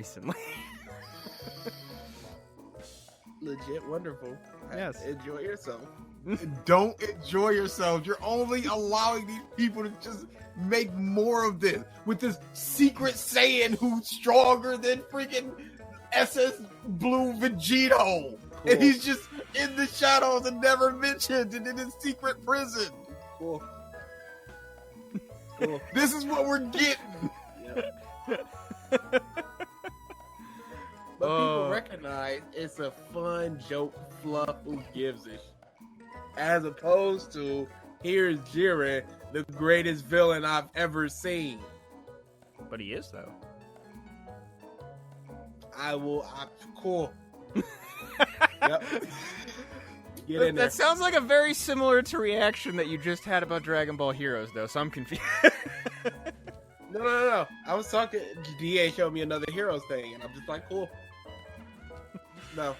recently. Legit wonderful. Yes. Enjoy yourself. Don't enjoy yourself. You're only allowing these people to just make more of this with this secret Saiyan who's stronger than freaking SS Blue Vegito. Cool. And he's just in the shadows and never mentioned and in his secret prison. Cool. Cool. This is what we're getting. Yep. But people recognize it's a fun joke, fluff, who gives it. As opposed to, here's Jiren, the greatest villain I've ever seen. But he is, though. Cool. Yep. Get in there. That sounds like a very similar to reaction that you just had about Dragon Ball Heroes, though, so I'm confused. No. I was talking, DA showed me another Heroes thing, and I'm just like, cool. No.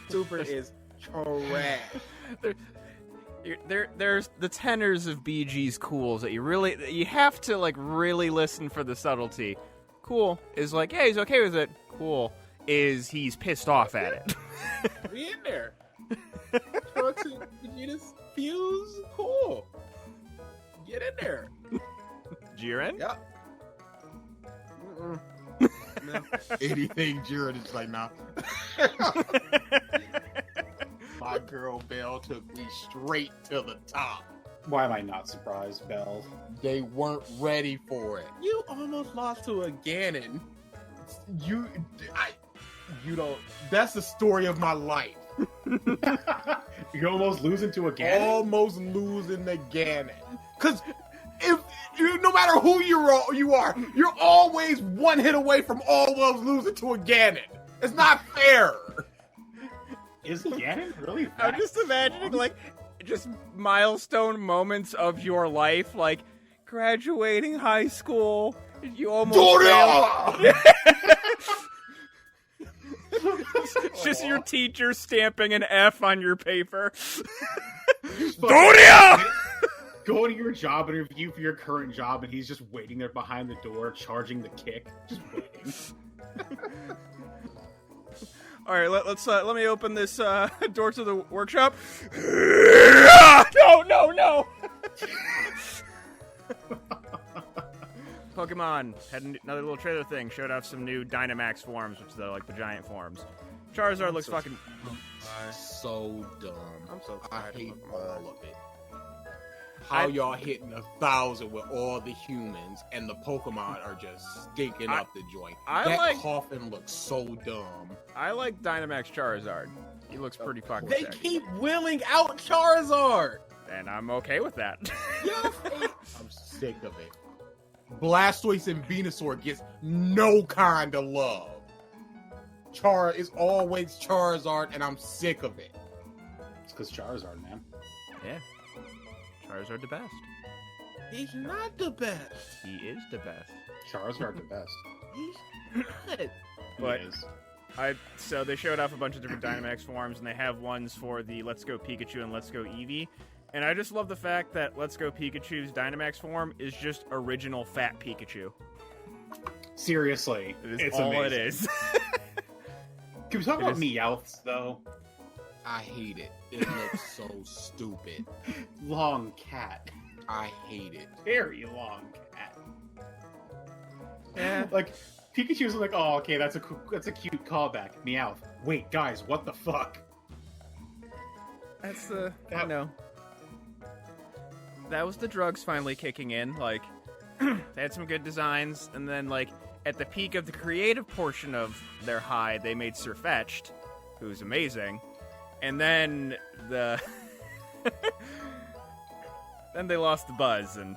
Super is trash. There's the tenors of BG's cools that you have to like really listen for the subtlety. Cool is like, yeah, he's okay with it. Cool is he's pissed off at it. Be in there. Trunks and Vegeta's fuse. Cool. Get in there. Jiren? Yep. No. Anything Jiren is like, nah. My girl Belle took me straight to the top. Why am I not surprised, Belle? They weren't ready for it. You almost lost to a Ganon. You don't. That's the story of my life. You're almost losing to a Ganon? Almost losing the Ganon. Because if no matter who you are, you're always one hit away from almost losing to a Ganon. It's not fair. Is Ganon really that I'm just imagining, like, just milestone moments of your life, like, graduating high school, you almost failed. It's just your teacher stamping an F on your paper. Doria! Go to your job interview for your current job, and he's just waiting there behind the door, charging the kick, just waiting. All right, let me open this door to the workshop. No! Pokemon had another little trailer thing. Showed off some new Dynamax forms, which are like the giant forms. Charizard looks fucking So dumb. I'm so I tired hate of all Pokemon. of it. How y'all hitting 1,000 with all the humans and the Pokemon are just stinking up the joint. That coffin looks so dumb. I like Dynamax Charizard. He looks pretty fucking They sick. keep willing out Charizard. And I'm okay with that. I'm sick of it. Blastoise and Venusaur gets no kind of love. Char is always Charizard, and I'm sick of it. It's because Charizard, man. Yeah. Charizard the best. He's not the best. He is the best. Charizard the best. He's not. But He is. So they showed off a bunch of different Dynamax forms, and they have ones for the Let's Go Pikachu and Let's Go Eevee. And I just love the fact that Let's Go Pikachu's Dynamax form is just original fat Pikachu. Seriously, It's all amazing. it is. Can we talk about Meowths, though? I hate it. It looks so stupid. Long cat. I hate it. Very long cat. Yeah. Like, Pikachu's like, oh, okay, that's a cute callback. Meowth. Wait, guys, what the fuck? That's the, you know. That was the drugs finally kicking in. Like, they had some good designs, and then, like, at the peak of the creative portion of their high, they made Sirfetch'd, who's amazing. And then then they lost the buzz, and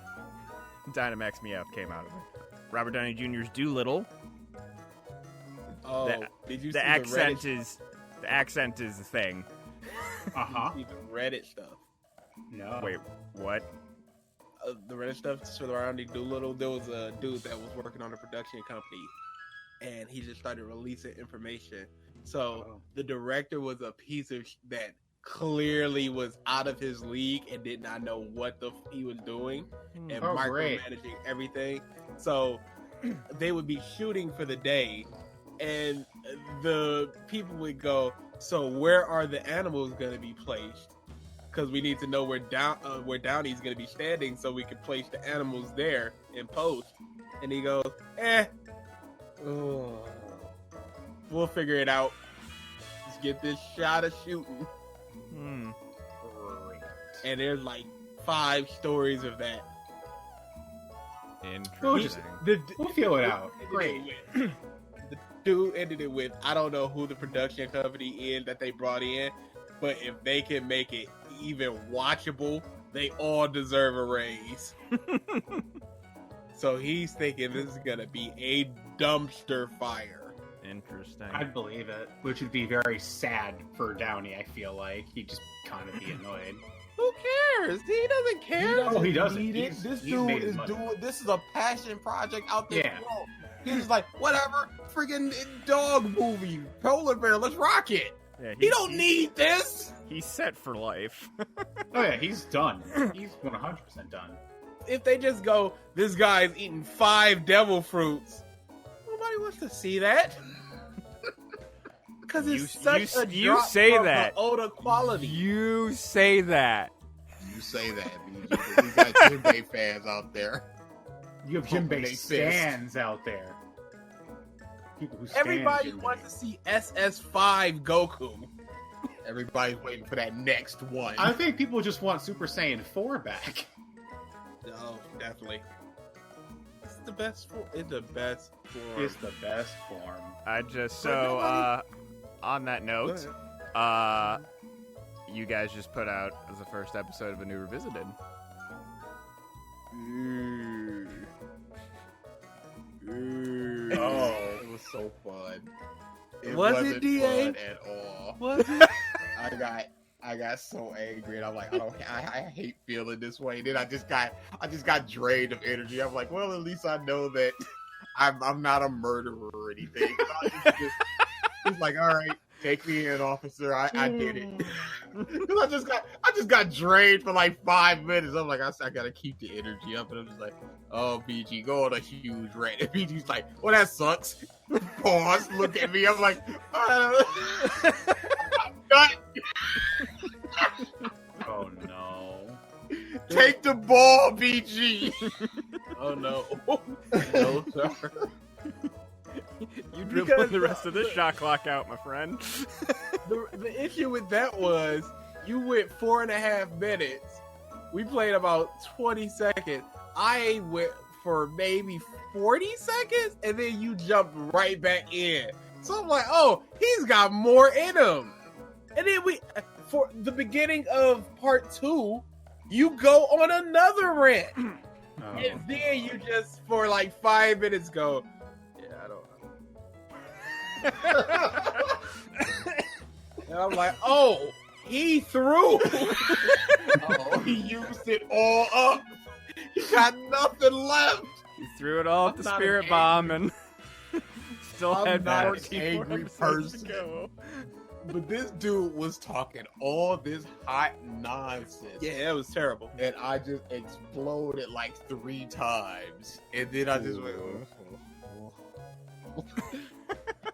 Dynamax Meowth came out of it. Robert Downey Jr.'s Doolittle. Oh, did you see The accent is the thing. See the Reddit stuff? No. Wait, what? The Reddit stuff surrounding Doolittle. There was a dude that was working on a production company, and he just started releasing information. So the director was a piece of that clearly was out of his league and did not know what he was doing and micromanaging everything. So they would be shooting for the day, and the people would go, so where are the animals going to be placed? Because we need to know where Downey's going to be standing so we can place the animals there in post. And he goes, we'll figure it out. Just get this shot of shooting. Great. And there's like 5 stories of that. Interesting. We'll feel it out. Great. The dude ended it with, I don't know who the production company is that they brought in, but if they can make it even watchable, they all deserve a raise. So he's thinking this is gonna be a dumpster fire. Interesting. I'd believe it, which would be very sad for Downey. I feel like he'd just kind of be annoyed. Who cares? He doesn't care. Oh, he doesn't. need it. He's- This he's dude made is money. doing. This is a passion project out there. Yeah. He's just like, whatever, freaking dog movie, polar bear, let's rock it. Yeah, He don't need this. He's set for life. Oh yeah, he's done. He's 100% done. If they just go, this guy's eating 5 devil fruits, nobody wants to see that. Because it's such a you drop say from that. the Oda quality. You say that. You say that, BG, but we got Jinbei fans out there. You have Pumping Jinbei they fist. stands out there. People who stand Everybody Jinbei. wants to see SS5 Goku. Everybody's waiting for that next one. I think people just want Super Saiyan 4 back. Oh, definitely. It's the best form. It's the best form. It's the best form. I just But on that Go note, ahead. you guys just put out as the first episode of A New Revisited. Oh, it was so fun. It Was it, wasn't DA? fun at all. Was it? I got so angry, and I'm like, I hate feeling this way. Then I just got drained of energy. I'm like, well, at least I know that I'm not a murderer or anything. It's like, all right, take me in, officer. I did it. Because I just got drained for like 5 minutes. I'm like, I gotta keep the energy up, and I'm just like, oh, BG, go on a huge rant. And BG's like, well, that sucks. Pause. Look at me. I'm like, I'm done. Oh no. Take the ball, BG. Oh no. No, sir. You dribbling Because the rest of this shot clock out, my friend. The issue with that was you went 4.5 minutes. We played about 20 seconds. I went for maybe 40 seconds, and then you jumped right back in. So I'm like, oh, he's got more in him. And then for the beginning of part 2, you go on another rant. Oh. And then you just, for like 5 minutes, go, yeah, I don't. And I'm like, oh, he threw. Oh, he used it all up. He got nothing left. He threw it all at I'm the not spirit an bomb and still I'm had not an 14 more angry episodes to person. go. But this dude was talking all this hot nonsense. Yeah, that was terrible. And I just exploded like 3 times. And then I just went.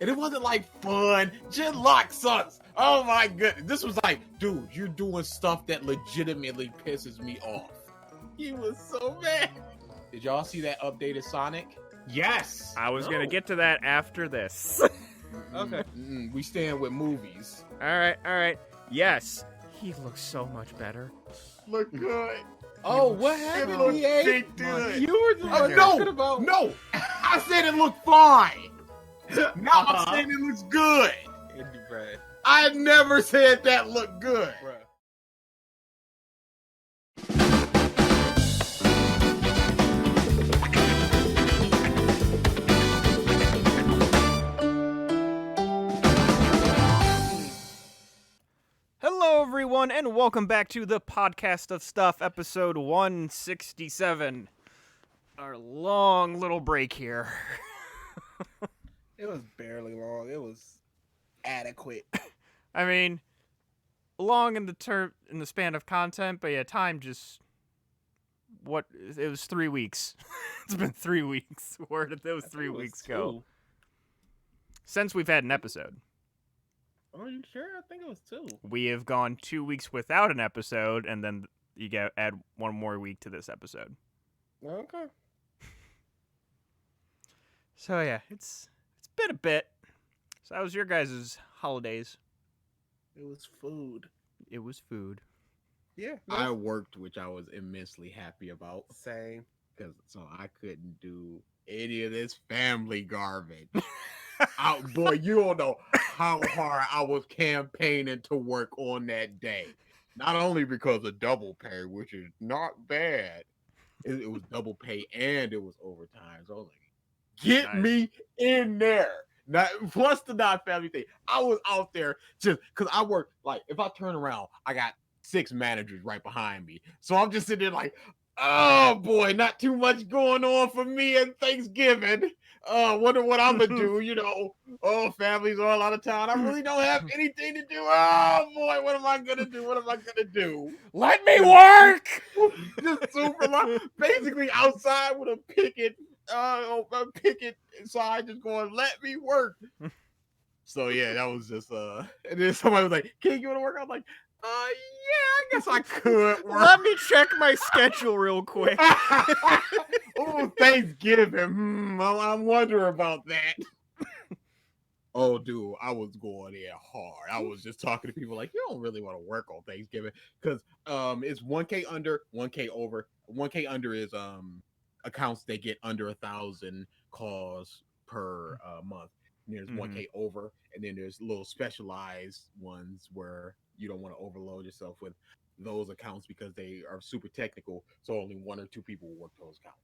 And it wasn't like fun. Genlock sucks. Oh my goodness. This was like, dude, you're doing stuff that legitimately pisses me off. He was so mad. Did y'all see that updated Sonic? Yes. I was No. gonna get to that after this. Okay. We stand with movies. Alright. Yes. He looks so much better. Look good. Oh, what It happened, looks EA? big good. You were the one no, talking about. no. I said it looked fine. Now Uh-huh. I'm saying it looks good. Indie Brad. I never said that looked good. Bruh. Hello, everyone, and welcome back to the Podcast of Stuff, episode 167. Our long little break here. It was barely long. It was adequate. I mean, long in the span of content, but yeah, time just it was 3 weeks. It's been 3 weeks. Where did those 3 weeks go? since we've had an episode. Oh, you sure? I think it was 2. We have gone 2 weeks without an episode, and then you add 1 more week to this episode. Okay. So yeah, it's been a bit. So how was your guys' holidays? It was food. It was food. Yeah. I worked, which I was immensely happy about, Same. because so I couldn't do any of this family garbage. Boy, you don't know how hard I was campaigning to work on that day. Not only because of double pay, which is not bad. It was double pay and it was overtime. So I was like, get Nice. me in there. Not plus the non-family thing. I was out there just because I work, like, if I turn around, I got 6 managers right behind me. So I'm just sitting there like, oh boy, not too much going on for me at Thanksgiving. Wonder what I'm gonna do, you know. Oh, families all out of town. I really don't have anything to do. Oh boy, what am I gonna do? What am I gonna do? Let me work. Just super long, basically outside with a picket sign, just going, let me work. So yeah, that was just and then somebody was like, "Can you want to work?" I'm like, yeah, I guess I could work. Let me check my schedule real quick. Oh, Thanksgiving. I'm wondering about that. Oh, dude, I was going in hard. I was just talking to people like, you don't really want to work on Thanksgiving because it's 1K under, 1K over. 1K under is accounts that get under 1,000 calls per month. And there's 1K over, and then there's little specialized ones where you don't want to overload yourself with those accounts because they are super technical. So only 1 or 2 people will work those accounts.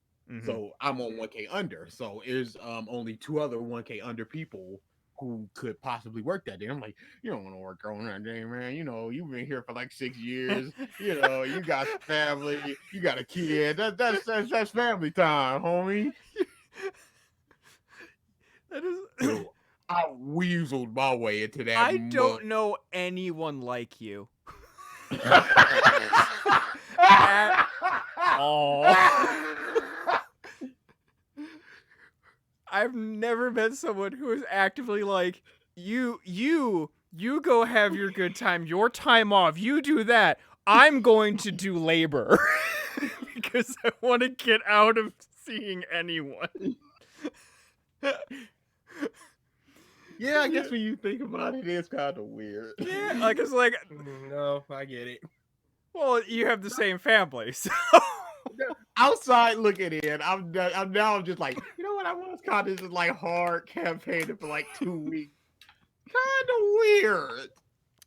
So I'm on 1K under. So there's only 2 other 1K under people who could possibly work that day. I'm like, you don't want to work on that day, man. You know, you've been here for like 6 years. You know, you got family, you got a kid. That's family time, homie. That is. Dude, I weaseled my way into that. I don't know anyone like you. Oh. I've never met someone who is actively like, you go have your good time, your time off, you do that. I'm going to do labor because I want to get out of seeing anyone. Yeah, I guess when you think about it, it's kind of weird. Yeah, like it's like, No, I get it. well, you have the same family, so. Outside looking in, I'm now just like, you know what? I was kind of just like hard campaigning for like 2 weeks. Kind of weird.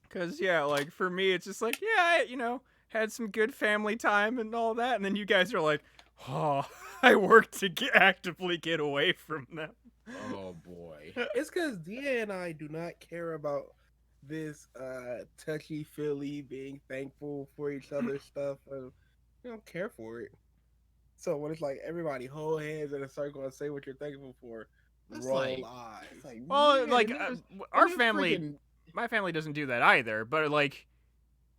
Cause yeah, like for me, it's just like, yeah, had some good family time and all that, and then you guys are like, oh, I work to actively get away from them. Oh boy. It's because Dia and I do not care about this touchy-feely, being thankful for each other's stuff. We don't care for it. So when it's like everybody hold hands in a circle and say what you're thankful for, That's roll like- eyes. Well, man, like and our it's family, freaking- my family doesn't do that either. But like,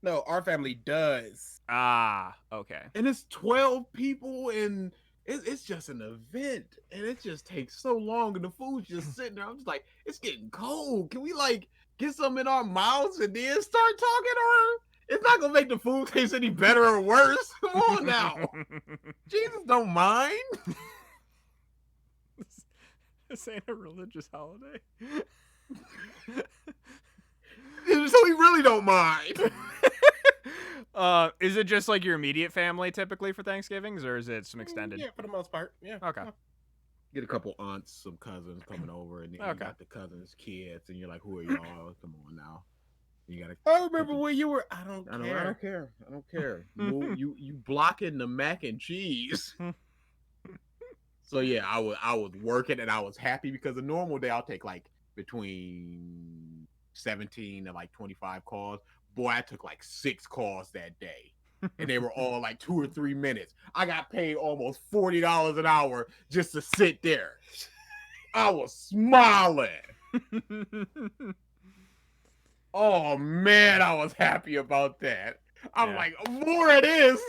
No, our family does. okay. and it's 12 people, and it's just an event, and it just takes so long, and the food's just sitting there. I'm just like, it's getting cold. Can we like get some in our mouths and then start talking, or it's not gonna make the food taste any better or worse? Come on now. Jesus don't mind. This ain't a religious holiday. So he really don't mind. Is it just like your immediate family typically for Thanksgivings, or is it some extended? Yeah, for the most part. Yeah. Okay. Get a couple aunts, some cousins coming over, and then you Okay. got the cousins' kids, and you're like, who are y'all? Come on now. You gotta. I remember when you were. I don't care. I don't care. I don't care. You blocking the mac and cheese. So yeah, I was working, and I was happy because a normal day I'll take like between 17 and like 25 calls. Boy, I took like 6 calls that day, and they were all like 2 or 3 minutes. I got paid almost $40 an hour just to sit there. I was smiling. Oh man, I was happy about that. I'm Yeah. like, more it is.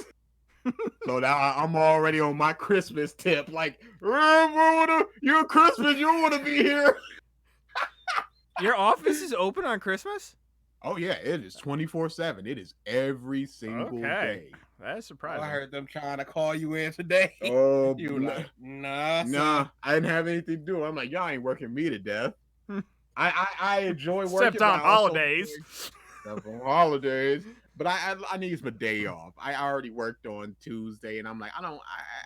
So now I'm already on my Christmas tip. Like, you're Christmas, you don't want to be here. Your office is open on Christmas? Oh yeah, it is 24/7. It is every single Okay. day. That is Oh, surprising. I heard them trying to call you in today. Oh, You were like, nah, nah, son. I didn't have anything to do. I'm like, y'all ain't working me to death. Hmm. I enjoy Except working, but on I also holidays. stuff on holidays. But I need my day off. I already worked on Tuesday, and I'm like,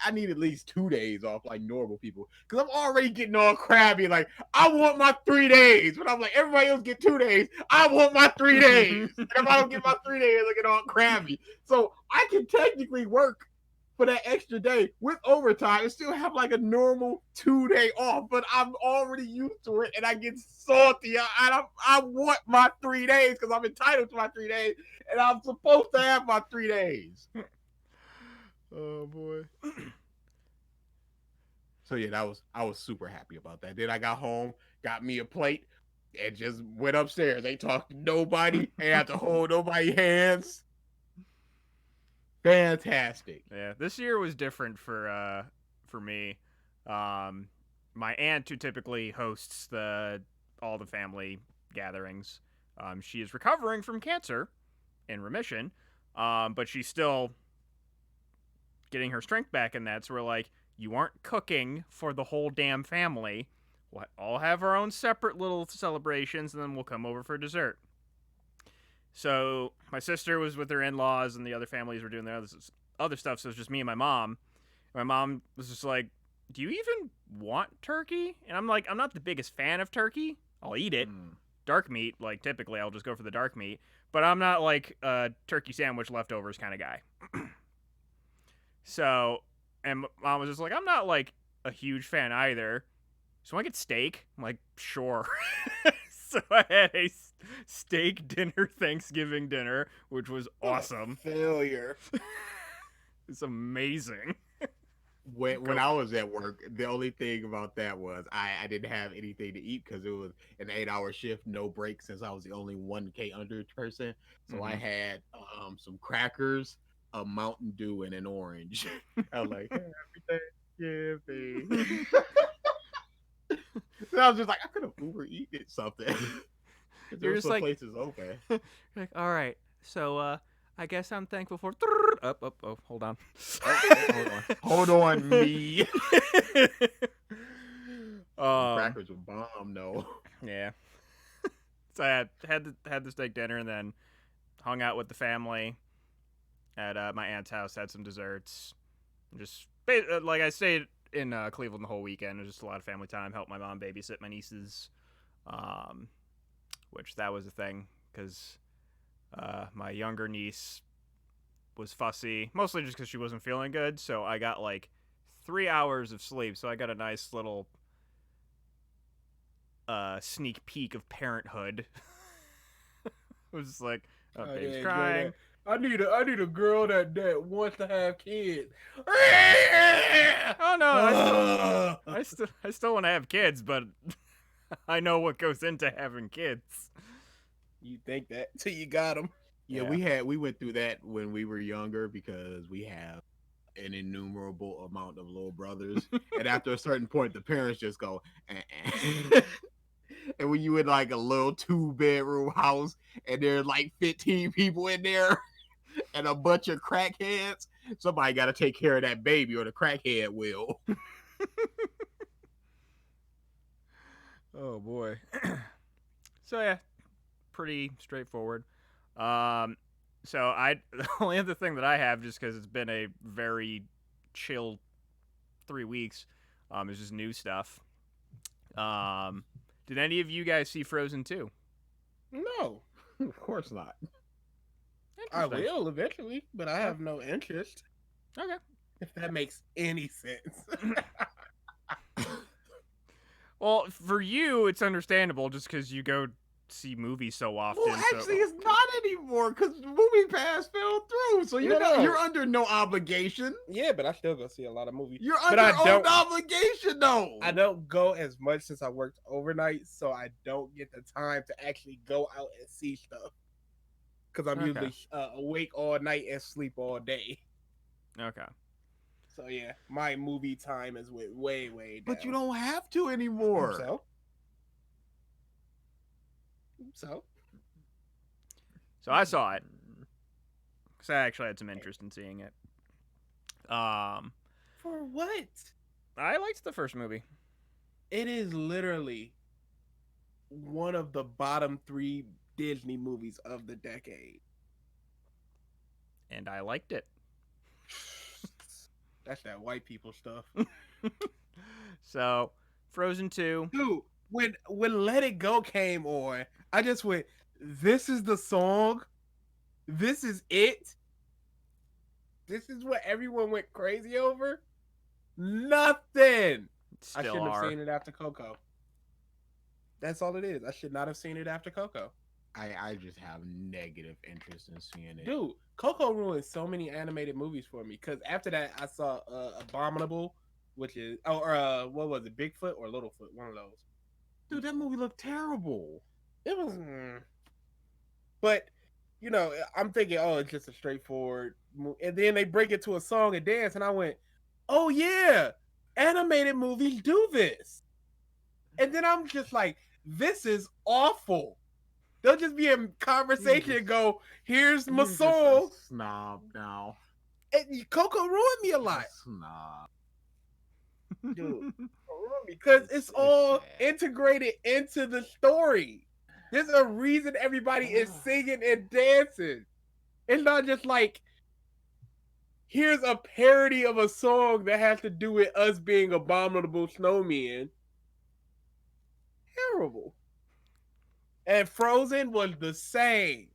I need at least 2 days off like normal people, because I'm already getting all crabby. Like, I want my 3 days, but I'm like, everybody else get 2 days. I want my 3 days, and if I don't get my 3 days, I get all crabby. So I can technically work for that extra day with overtime and still have like a normal 2 day off, but I'm already used to it and I get salty. I want my 3 days because I'm entitled to my 3 days and I'm supposed to have my 3 days. Oh boy. So yeah, I was super happy about that. Then I got home, got me a plate, and just went upstairs. Ain't talked to nobody, ain't have to hold nobody's hands. Fantastic. Yeah, this year was different for me. My aunt, who typically hosts all the family gatherings, she is recovering from cancer, in remission, but she's still getting her strength back in that. So we're like, you aren't cooking for the whole damn family. We'll all have our own separate little celebrations, and then we'll come over for dessert. So my sister was with her in-laws, and the other families were doing their other stuff. So it was just me and my mom. My mom was just like, "Do you even want turkey?" And I'm like, "I'm not the biggest fan of turkey. I'll eat it. Dark meat, like typically, I'll just go for the dark meat. But I'm not like a turkey sandwich leftovers kind of guy." So, and mom was just like, "I'm not like a huge fan either. So I get steak." I'm like, "Sure." So I had a steak dinner, Thanksgiving dinner, which was awesome. Failure. It's amazing. When I was at work, the only thing about that was I didn't have anything to eat because it was an 8-hour shift, no break, since I was the only 1K under person. So I had some crackers, a Mountain Dew, and an orange. I was like, Happy Thanksgiving. So I was just like, I could have Uber eaten something. There You're were just some like, places open. you're like, all right, so I guess I'm thankful for. Oh, hold on. Hold on, me. Um, Crackers were bomb, no. yeah. So I had the steak dinner and then hung out with the family at my aunt's house. Had some desserts. Just like I stayed in Cleveland the whole weekend. It was just a lot of family time. Helped my mom babysit my nieces, which that was a thing because my younger niece was fussy, mostly just because she wasn't feeling good. So I got like 3 hours of sleep. So I got a nice little sneak peek of parenthood. It was just like, oh, baby's crying. I need a girl that wants to have kids. Oh no, I still want to have kids, but I know what goes into having kids. You think that till you got them. Yeah, we went through that when we were younger because we have an innumerable amount of little brothers, and after a certain point, the parents just go. And when you in like a little 2-bedroom house, and there's like 15 people in there, and a bunch of crackheads, somebody got to take care of that baby, or the crackhead will. Oh boy. So yeah, pretty straightforward. So the only other thing that I have, just because it's been a very chill 3 weeks, is just new stuff. Did any of you guys see Frozen 2? No, Of course not. I will eventually, but I have no interest. Okay. If that makes any sense. Well, for you, it's understandable just because you go see movies so often. Well, actually, it's not anymore because Movie Pass fell through. So you're under no obligation. Yeah, but I still go see a lot of movies. You're But under I don't- obligation, though. I don't go as much since I worked overnight, so I don't get the time to actually go out and see stuff. Because I'm Okay. usually awake all night and sleep all day. Okay. So yeah, my movie time is way down. But you don't have to anymore. So So I saw it because I actually had some interest in seeing it. for what? I liked the first movie. It is literally one of the bottom 3 Disney movies of the decade. And I liked it. That's that white people stuff. So, Frozen 2. Dude, when Let It Go came on, I just went, this is the song? This is it? This is what everyone went crazy over? Nothing. I Still shouldn't are. have seen it after Coco. That's all it is. I should not have seen it after Coco. I just have negative interest in seeing it. Dude, Coco ruined so many animated movies for me. Because after that, I saw Abominable, which is what was it, Bigfoot or Littlefoot? One of those. Dude, that movie looked terrible. It was, but you know, I'm thinking, oh, it's just a straightforward. And then they break it to a song and dance, and I went, oh yeah, animated movies do this. And then I'm just like, this is awful. They'll just be in conversation and go, here's my song. Snob now. And Coco ruined me a lot. Snob. Dude, because it's all integrated into the story. There's a reason everybody is singing and dancing. It's not just like, here's a parody of a song that has to do with us being abominable snowmen. Terrible. And Frozen was the same.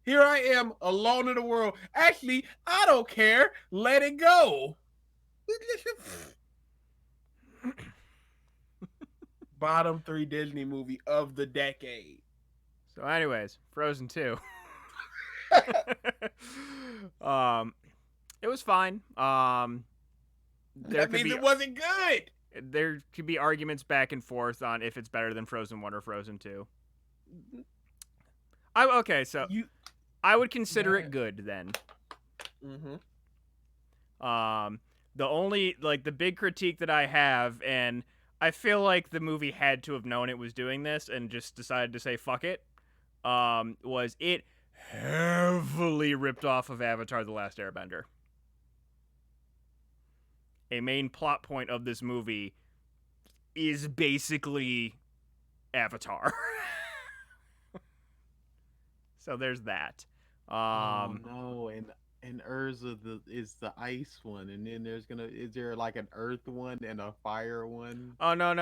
Here I am, alone in the world. Actually, I don't care. Let it go. Bottom 3 Disney movie of the decade. So, anyways, Frozen 2. It was fine. That means it wasn't good. There could be arguments back and forth on if it's better than Frozen 1 or Frozen 2. I would consider it good then. Mm-hmm. The only, the big critique that I have, and I feel like the movie had to have known it was doing this and just decided to say fuck it, was it heavily ripped off of Avatar: The Last Airbender. A main plot point of this movie is basically Avatar. So there's that. Oh no, and Urza is the ice one, and then is there like an earth one and a fire one? Oh no.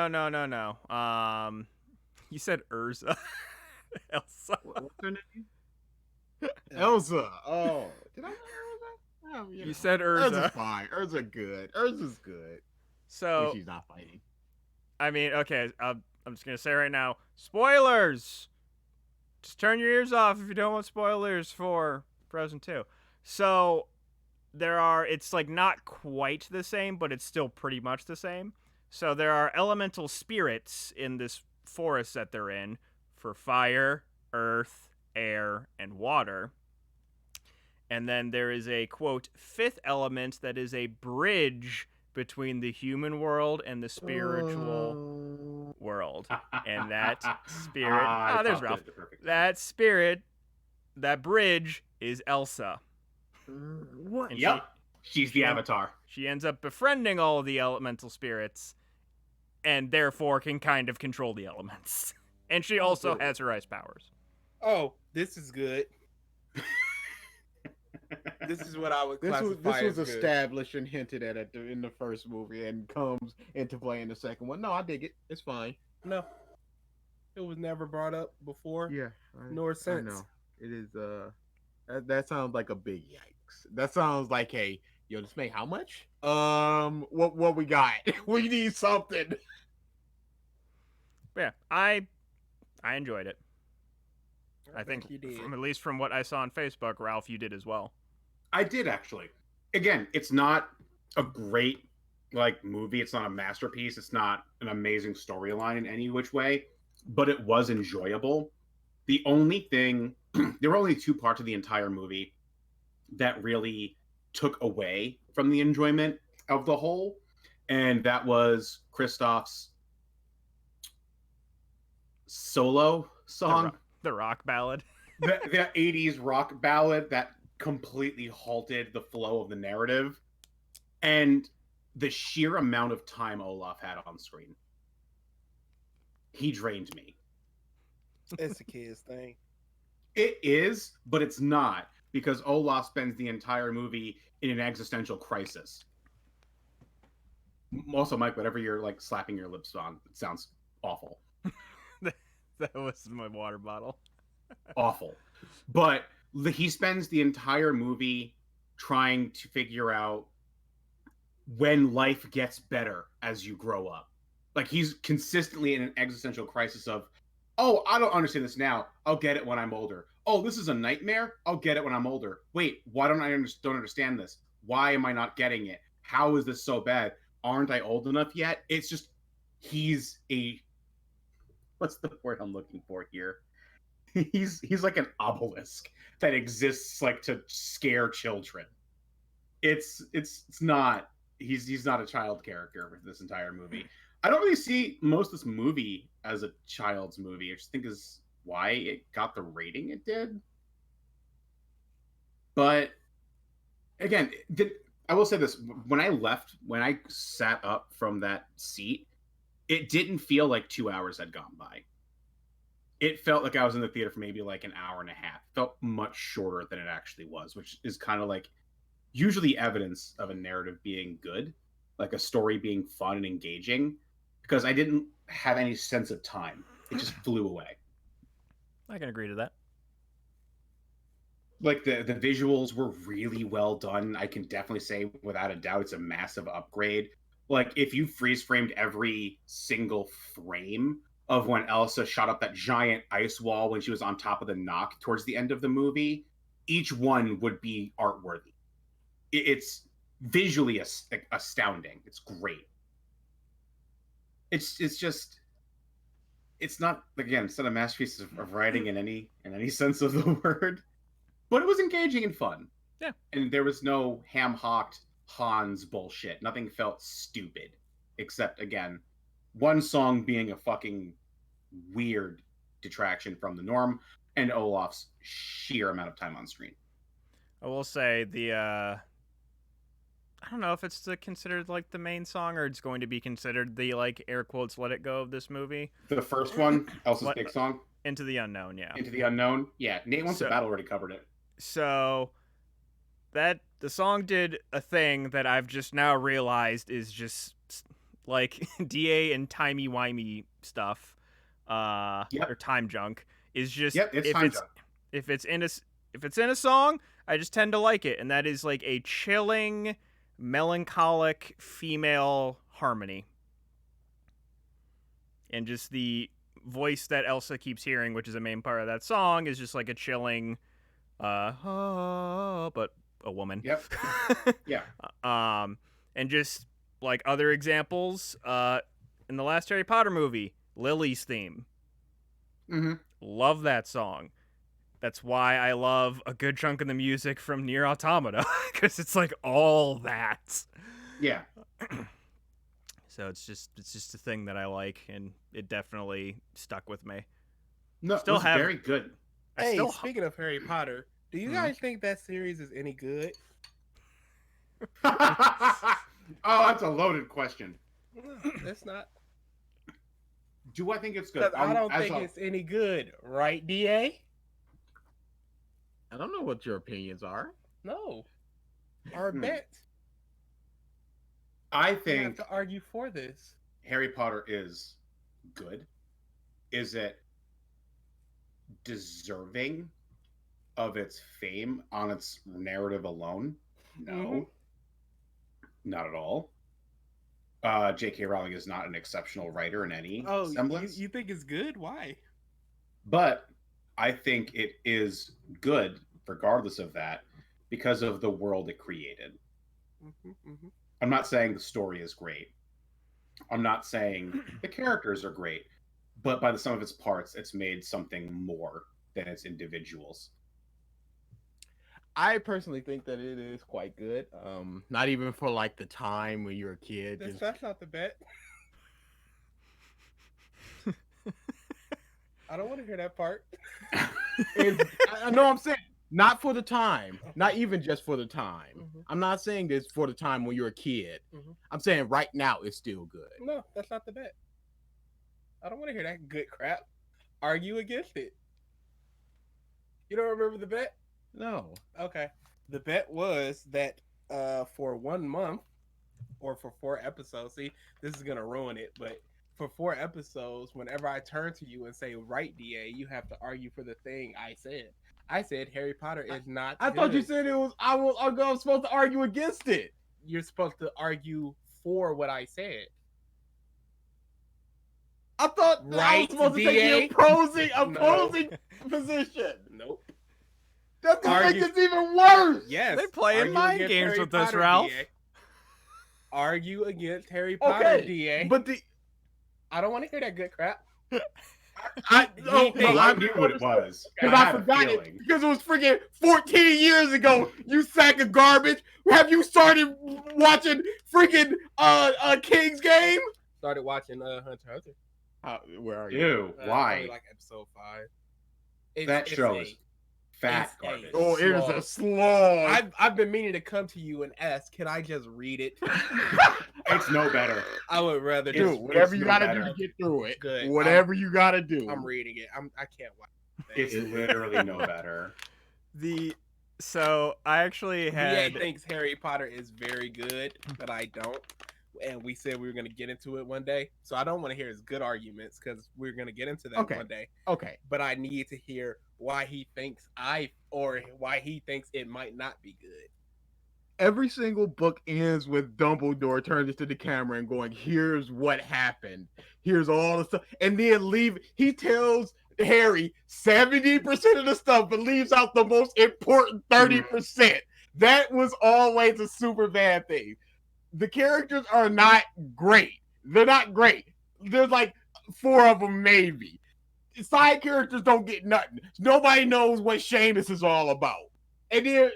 You said Urza. Elsa. What's her name? Elsa. Oh, did I know Urza? Oh, You said Urza. Urza's fine. Urza's good. Urza's good. So when she's not fighting. I mean, okay, I'm just gonna say right now, spoilers. Just turn your ears off if you don't want spoilers for Frozen 2. So it's like not quite the same, but it's still pretty much the same. So there are elemental spirits in this forest that they're in for fire, earth, air, and water. And then there is a, quote, 5th element that is a bridge between the human world and the spiritual world. And that spirit... there's Ralph. That spirit, that bridge, is Elsa. What? And Yep. She's the Avatar. She ends up befriending all of the elemental spirits and therefore can kind of control the elements. And she also has her ice powers. Oh, this is good. This is what I would classify This was as good. established and hinted at in the first movie and comes into play in the second one. No, I dig it. It's fine. No. It was never brought up before. Yeah. Nor since. I know. It is that sounds like a big yikes. That sounds like a this may how much? What we got? We need something. But yeah, I enjoyed it. I think you did. at least from what I saw on Facebook, Ralph, you did as well. I did actually. Again, it's not a great movie. It's not a masterpiece. It's not an amazing storyline in any which way, but it was enjoyable. The only thing, there were only 2 parts of the entire movie that really took away from the enjoyment of the whole, and that was Kristoff's solo song. The rock ballad. the 80s rock ballad that completely halted the flow of the narrative, and the sheer amount of time Olaf had on screen. He drained me. It's a kid's thing. It is, but it's not, because Olaf spends the entire movie in an existential crisis. Also, Mike, whatever you're like slapping your lips on, it sounds awful. That was my water bottle. Awful. But he spends the entire movie trying to figure out when life gets better as you grow up. Like, he's consistently in an existential crisis of, oh, I don't understand this now. I'll get it when I'm older. Oh, this is a nightmare. I'll get it when I'm older. Wait, why don't don't understand this? Why am I not getting it? How is this so bad? Aren't I old enough yet? It's just, he's a, what's the word I'm looking for here? He's like an obelisk that exists like to scare children. It's not, he's not a child character for this entire movie. I don't really see most of this movie as a child's movie. I just think is why it got the rating it did. But again, I will say this: when I sat up from that seat, it didn't feel like 2 hours had gone by. It felt like I was in the theater for maybe like an hour and a half. It felt much shorter than it actually was, which is kind of like usually evidence of a narrative being good, like a story being fun and engaging, because I didn't have any sense of time. It just flew away. I can agree to that. Like the visuals were really well done. I can definitely say without a doubt it's a massive upgrade. Like if you freeze framed every single frame of when Elsa shot up that giant ice wall when she was on top of the knock towards the end of the movie, each one would be art worthy. It's visually astounding. It's great. It's just, it's not, again, it's not a masterpiece of writing in any sense of the word, but it was engaging and fun. Yeah. And there was no ham-hocked Hans bullshit. Nothing felt stupid, except, again, one song being a fucking weird detraction from the norm, and Olaf's sheer amount of time on screen. I will say I don't know if it's considered like the main song or it's going to be considered the like air quotes "Let It Go" of this movie. The first one, Elsa's big song, Into the Unknown, yeah. Into the Unknown, yeah. Nate Wants to Battle already covered it. So that the song did a thing that I've just now realized is just like DA and timey-wimey stuff, or time junk is just it's time junk. If it's in a song, I just tend to like it, and that is like a chilling, melancholic female harmony, and just the voice that Elsa keeps hearing, which is a main part of that song, is just like a chilling, but a woman. Yep. Yeah. And just like other examples, in the last Harry Potter movie, Lily's theme. Mm-hmm. Love that song. That's why I love a good chunk of the music from Nier Automata, because it's like all that. Yeah. So it's just a thing that I like, and it definitely stuck with me. No, still have very good. Hey, speaking of Harry Potter, do you guys think that series is any good? Oh, that's a loaded question. It's not. Do I think it's good? I don't think it's any good, right, DA? I don't know what your opinions are. No. Our bet. I You think have to argue for this. Harry Potter is good. Is it deserving of its fame on its narrative alone? No. Not at all. J.K. Rowling is not an exceptional writer in any semblance. You think it's good? Why? But I think it is good, regardless of that, because of the world it created. I'm not saying the story is great. I'm not saying the characters are great. But by the sum of its parts, it's made something more than its individuals. I personally think that it is quite good. Not even for like the time when you're a kid. That's not the bet. I don't want to hear that part. And I know I'm saying not for the time, not even just for the time. Mhm. I'm not saying this for the time when you're a kid. Mhm. I'm saying right now it's still good. No, that's not the bet. I don't want to hear that good crap. Argue against it. You don't remember the bet? No. Okay. The bet was that for 1 month or for 4 episodes, see, this is going to ruin it, but for 4 episodes, whenever I turn to you and say, right, DA, you have to argue for the thing I said. I said Harry Potter is not I good. thought you said it was I was supposed to argue against it. You're supposed to argue for what I said. I thought that I was Right, supposed to take DA? the opposing position. Nope. That's gonna Argue- make this even worse. Yes. They playing argue mind against games Harry with us, Potter, Ralph. DA. Argue against Harry Potter, Okay, DA. but I don't want to hear that good crap. I No, I knew what it was. because I had a forgot it feeling. because it was freaking 14 years ago. You sack of garbage. Have you started watching freaking King's Game? Started watching Hunter x Hunter. Where are you? Ew, why? Only like episode 5. That show is fat it's garbage. Oh, it is a slog. I've been meaning to come to you and ask, can I just read it? It's no better. I would rather Dude, just whatever you no gotta better. do to get through it. Good. Whatever you gotta do. I'm reading it. I can't watch that. It's literally no better. So I actually had DA thinks Harry Potter is very good, but I don't. And we said we were going to get into it one day. So I don't want to hear his good arguments because we're going to get into that Okay. one day. Okay. But I need to hear why he thinks why he thinks it might not be good. Every single book ends with Dumbledore turning to the camera and going, "Here's what happened. Here's all the stuff," and then he tells Harry 70% of the stuff, but leaves out the most important 30%. That was always a super bad thing. The characters are not great. They're not great. There's like 4 of them maybe. Side characters don't get nothing. Nobody knows what Seamus is all about. And then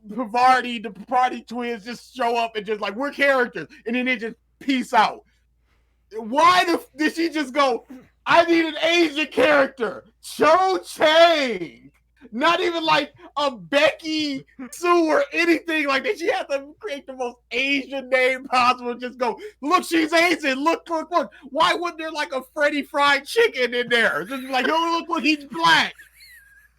Pavarti, the Pavarti twins just show up and just like, we're characters. And then they just peace out. Why did she just go, I need an Asian character. Cho Chang. Not even like a Becky Sue or anything like that. She had to create the most Asian name possible. Just go, look, she's Asian. Look. Why wasn't there like a Freddy Fried Chicken in there? Just like, oh, look, he's black.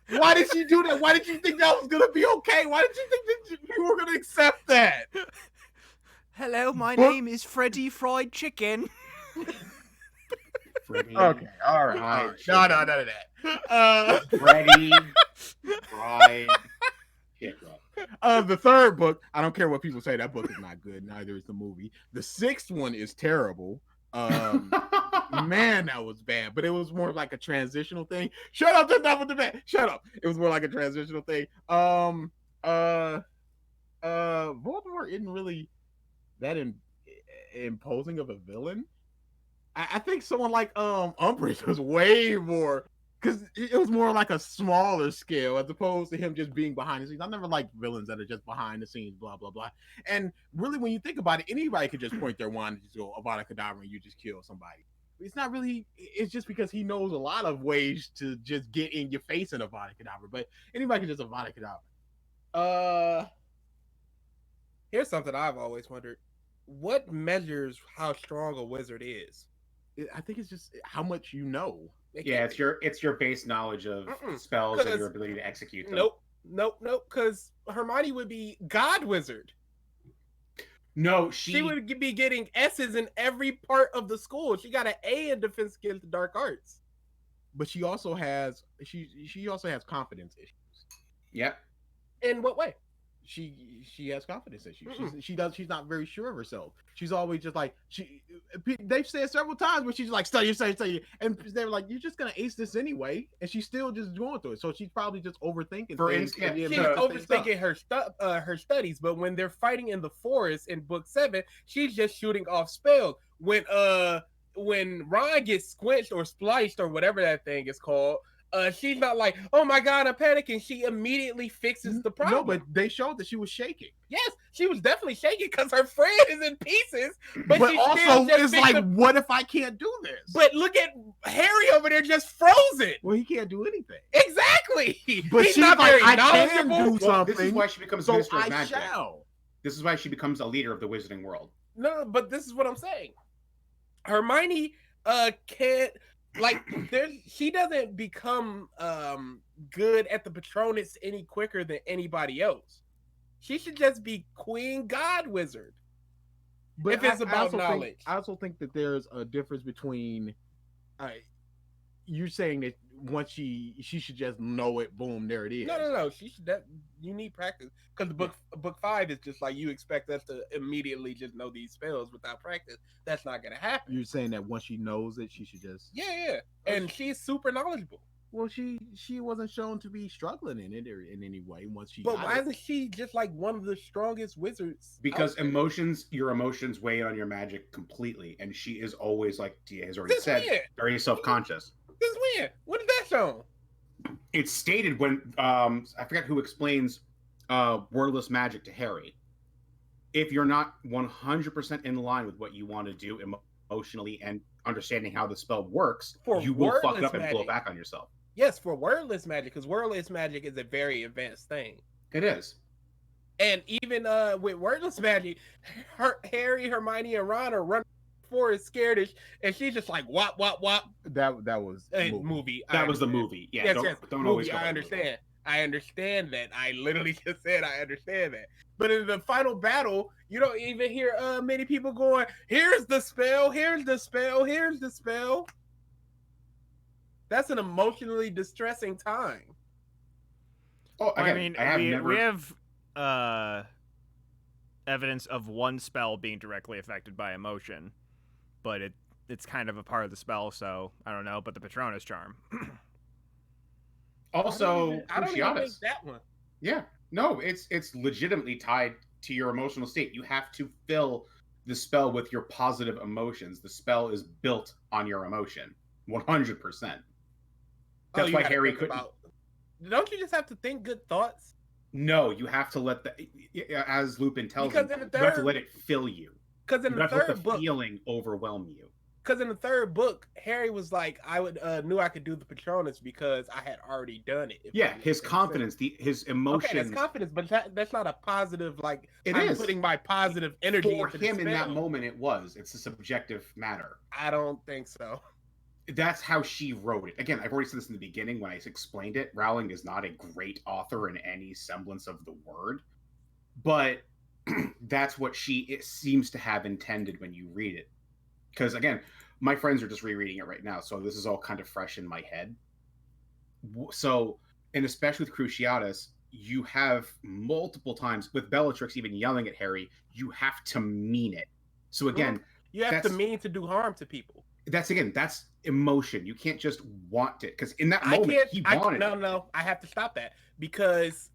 Why did she do that? Why did you think that was going to be okay? Why did you think that you were going to accept that? Hello, my name is Freddy Fried Chicken. Freddy, Okay, all right. No, none of that. Freddy, fried chicken. The third book, I don't care what people say, that book is not good. Neither is the movie. The 6th one is terrible. Man, that was bad. But it was more like a transitional thing. Shut up, that's not what the bad. Shut up. It was more like a transitional thing. Voldemort isn't really that imposing of a villain. I think someone like Umbridge was way more, because it was more like a smaller scale as opposed to him just being behind the scenes. I never liked villains that are just behind the scenes, blah blah blah. And really, when you think about it, anybody could just point their wand and just go Avada Kedavra and you just kill somebody. It's not really. It's just because he knows a lot of ways to just get in your face in Avada Kedavra. But anybody can just Avada Kedavra. Here's something I've always wondered: what measures how strong a wizard is? I think it's just how much you know. Yeah, it's your base knowledge of spells and your ability to execute them. Nope. Because Hermione would be God Wizard. No, She would be getting S's in every part of the school. She got an A in Defense Against the Dark Arts. But she also has confidence issues. Yep. In what way? She has confidence issues. She's not very sure of herself. She's always just like they've said several times where she's like study, and they're like, you're just gonna ace this anyway, and she's still just going through it. So she's probably just overthinking. For things instance, and She's then overthinking her studies, but when they're fighting in the forest in book 7, she's just shooting off spells. When Ron gets squinched or spliced or whatever that thing is called, she's not like, oh my god, I'm panicking. She immediately fixes the problem. No, but they showed that she was shaking. Yes, she was definitely shaking because her friend is in pieces. But she also, still just it's fixed like, what if I can't do this? But look at Harry over there just frozen. Well, he can't do anything. Exactly. But He's she's not like, very I can knowledgeable. do Well, something. this is why she becomes so Minister of I Magic. shall. This is why she becomes a leader of the Wizarding world. No, but this is what I'm saying. Hermione can't she doesn't become good at the Patronus any quicker than anybody else. She should just be Queen God Wizard. But if it's about knowledge. I also think that there's a difference between you're saying that once she should just know it, boom, there it is. No. She should. You need practice because book 5 is just like you expect us to immediately just know these spells without practice. That's not gonna happen. You're saying that once she knows it, she should just and she's super knowledgeable. Well, she wasn't shown to be struggling in it or in any way once she. But why isn't she just like one of the strongest wizards? Because your emotions weigh on your magic completely, and she is always, like Tia has already said, very self-conscious. Since when? When is that shown? It's stated when I forget who explains wordless magic to Harry. If you're not 100% in line with what you want to do emotionally and understanding how the spell works, you will fuck it up and blow it back on yourself. Yes, for wordless magic, because wordless magic is a very advanced thing. It is. And even with wordless magic, Harry, Hermione, and Ron are running forward scaredish, and she's just like wop wop wop. That was movie. That was the movie. Yeah. Yes, don't movie. always. I understand. I understand that. I literally just said I understand that. But in the final battle, you don't even hear many people going, "Here's the spell. Here's the spell. Here's the spell." That's an emotionally distressing time. Oh, again, I mean, we have evidence of one spell being directly affected by emotion, but it's kind of a part of the spell, so I don't know. But the Patronus charm. Also, I don't even think that one. Yeah, no, it's legitimately tied to your emotional state. You have to fill the spell with your positive emotions. The spell is built on your emotion, 100%. That's why Harry couldn't. Don't you just have to think good thoughts? No, you have to let as Lupin tells you, you have to let it fill you. Because in the third book, feeling overwhelm you. Because in the third book, Harry was like, I knew I could do the Patronus because I had already done it. Yeah, his confidence, his emotions. Okay, that's confidence, but that's not a positive, like, I'm putting my positive energy for into him the in spell. that moment. It was. It's a subjective matter. I don't think so. That's how she wrote it. Again, I've already said this in the beginning when I explained it. Rowling is not a great author in any semblance of the word, but that's what it seems to have intended when you read it. Because again, my friends are just rereading it right now, so this is all kind of fresh in my head. So, and especially with Cruciatus, you have multiple times with Bellatrix even yelling at Harry, you have to mean it. So again, you have to mean to do harm to people. That's emotion. You can't just want it, because in that moment he wanted it. No, I have to stop that, because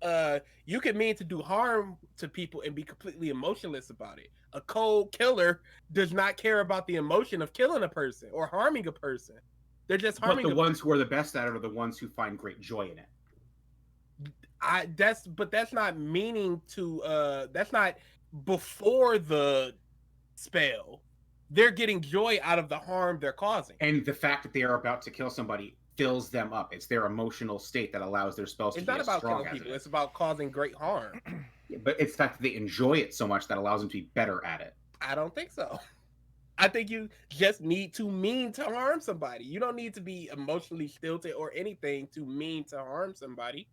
you can mean to do harm to people and be completely emotionless about it. A cold killer does not care about the emotion of killing a person or harming a person. They're just harming. But the ones who are the best at it are the ones who find great joy in it. That's not meaning to. That's not before the spell. They're getting joy out of the harm they're causing. And the fact that they are about to kill somebody fills them up. It's their emotional state that allows their spells to be as strong as it is. It's not about killing people. It's about causing great harm. Yeah, but it's the fact that they enjoy it so much that allows them to be better at it. I don't think so. I think you just need to mean to harm somebody. You don't need to be emotionally stilted or anything to mean to harm somebody.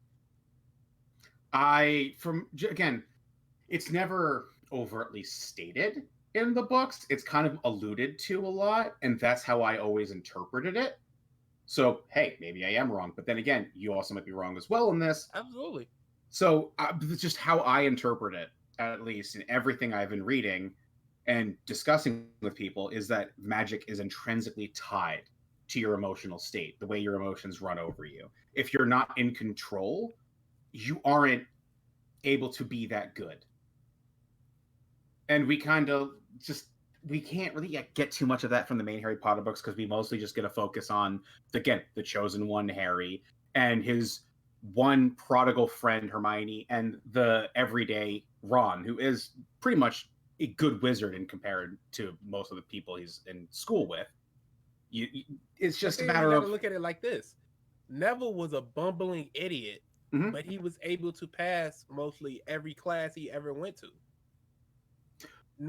Again, it's never overtly stated in the books. It's kind of alluded to a lot, and that's how I always interpreted it. So, hey, maybe I am wrong, but then again, you also might be wrong as well in this. Absolutely. So, it's just how I interpret it, at least in everything I've been reading and discussing with people, is that magic is intrinsically tied to your emotional state, the way your emotions run over you. If you're not in control, you aren't able to be that good. And we kind of just we can't really get too much of that from the main Harry Potter books because we mostly just get a focus on the chosen one, Harry, and his one prodigal friend, Hermione, and the everyday Ron, who is pretty much a good wizard in compared to most of the people he's in school with. It's just a matter you of gotta look at it like this. Neville was a bumbling idiot, but he was able to pass mostly every class he ever went to.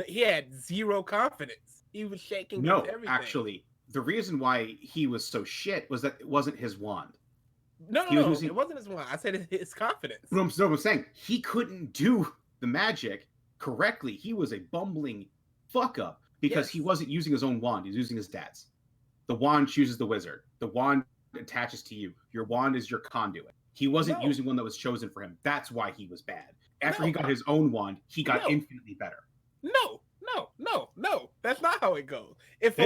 He had zero confidence. He was shaking with everything. Actually, the reason why he was so shit was that it wasn't his wand. No, it wasn't his wand. I said his confidence. No, I'm saying he couldn't do the magic correctly. He was a bumbling fuck up because he wasn't using his own wand. He was using his dad's. The wand chooses the wizard. The wand attaches to you. Your wand is your conduit. He wasn't using one that was chosen for him. That's why he was bad. After he got his own wand, he got infinitely better. No. That's not how it goes. If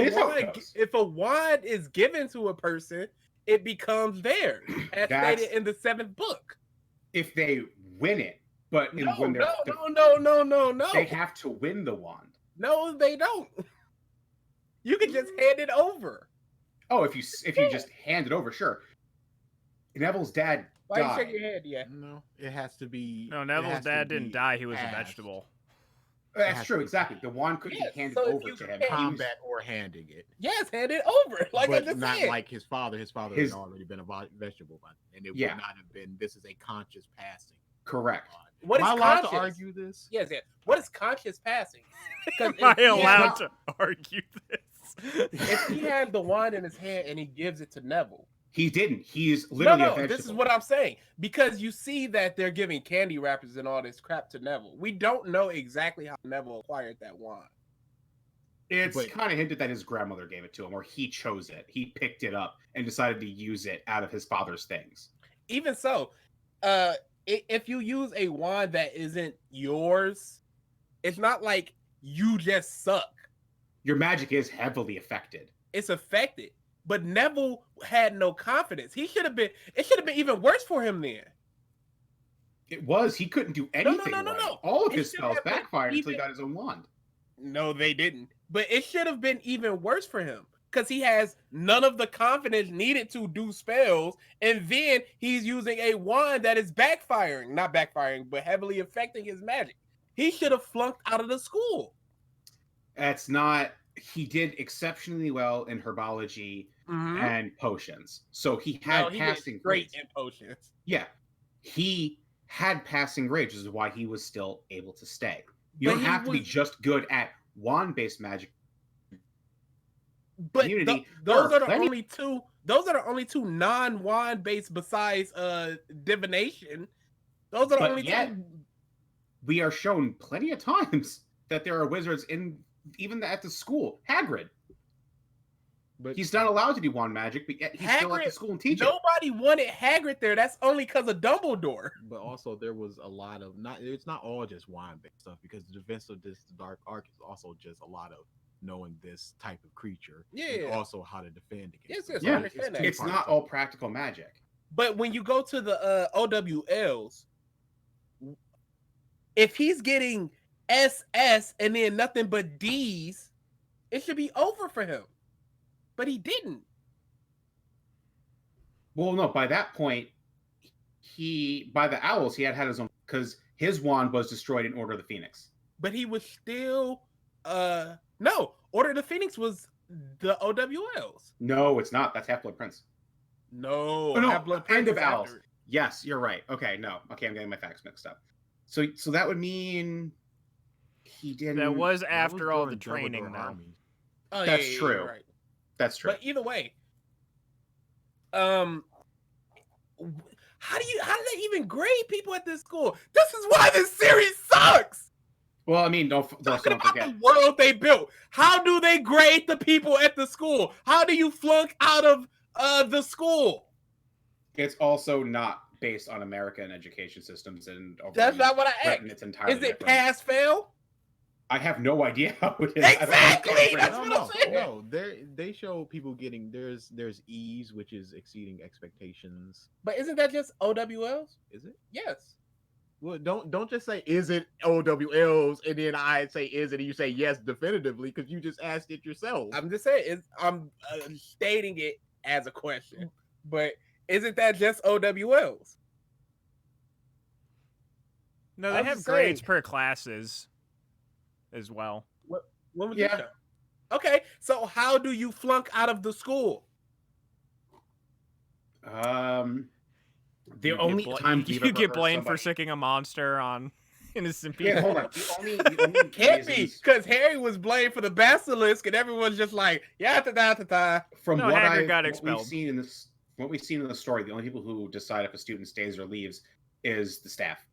a wand is given to a person, it becomes theirs, as stated in the 7th book. If they win it, but when they're no. They have to win the wand. No, they don't. You can just hand it over. Oh, if you just hand it over, sure. Neville's dad died. Why you shake your head? Yeah. No, it has to be. No, Neville's dad didn't die. He was a vegetable. That's true, exactly. The wand couldn't be handed over to him. Combat or handing it. Yes, hand it over. Like I just not said. like his father. His father had already been a vegetable, and it would not have been. This is a conscious passing. Correct. What is Am I allowed to argue this? Yes. What is conscious passing? Am I allowed to argue this? If he had the wand in his hand and he gives it to Neville. He didn't. He's literally a vegetable. This is what I'm saying. Because you see that they're giving candy wrappers and all this crap to Neville. We don't know exactly how Neville acquired that wand. It's kind of hinted that his grandmother gave it to him, or he chose it. He picked it up and decided to use it out of his father's things. Even so, if you use a wand that isn't yours, it's not like you just suck. Your magic is heavily affected. It's affected. But Neville had no confidence. It should have been even worse for him then. It was. He couldn't do anything. No. All of his spells backfired until he got his own wand. No, they didn't. But it should have been even worse for him. Because he has none of the confidence needed to do spells. And then he's using a wand that is backfiring. Not backfiring, but heavily affecting his magic. He should have flunked out of the school. That's not... He did exceptionally well in herbology and potions. So he had passing grades. Great in potions. Yeah. He had passing grades, which is why he was still able to stay. You don't have to be just good at wand-based magic. But those are the only two. Those are the only two non-wand based besides divination. Those are the only two. We are shown plenty of times that there are wizards even at the school. Hagrid. But he's not allowed to do wand magic, but yet he's still at the school and teaching. Nobody wanted Hagrid there. That's only because of Dumbledore. But also there was a lot of it's not all just wand based stuff, because the defense of this dark arc is also just a lot of knowing this type of creature. Yeah. And also how to defend against it. I understand that. It's not all practical magic. But when you go to the OWLs, if he's getting SS and then nothing but Ds, it should be over for him. But he didn't. Well, no, by that point, by the Owls, he had his own, because his wand was destroyed in Order of the Phoenix. But he was still, no, Order of the Phoenix was the OWLs. No, it's not. That's Half-Blood Prince. No, Half-Blood Prince. End of Owls. Yes, you're right. Okay, no. Okay, I'm getting my facts mixed up. So that would mean he didn't. That was after all the training, though. Oh, that's true. Right. That's true. But either way, how do they even grade people at this school? This is why this series sucks. Well, I mean, don't forget the world they built. How do they grade the people at the school? How do you flunk out of the school? It's also not based on American education systems, and that's not what I asked. It's entirely is it different. pass fail? I have no idea how it is. Exactly. That's what I'm saying. No, they show people getting there's E's, which is exceeding expectations. But isn't that just OWLs? Is it? Yes. Well, don't just say is it OWLs and then I say is it and you say yes definitively because you just asked it yourself. I'm just saying, I'm stating it as a question, but isn't that just OWLs? No, they I'm have just grades saying. per classes as well. When was Yeah. this show? Okay, so how do you flunk out of the school? The only time you we've ever get heard blamed for somebody- sicking a monster on innocent people. Yeah, hold on. The only Can't be, reasons- because Harry was blamed for the basilisk, and everyone's just like, yeah, ta. from No, what Hagrid I got what we've expelled. seen in this, what we've seen in the story, the only people who decide if a student stays or leaves is the staff.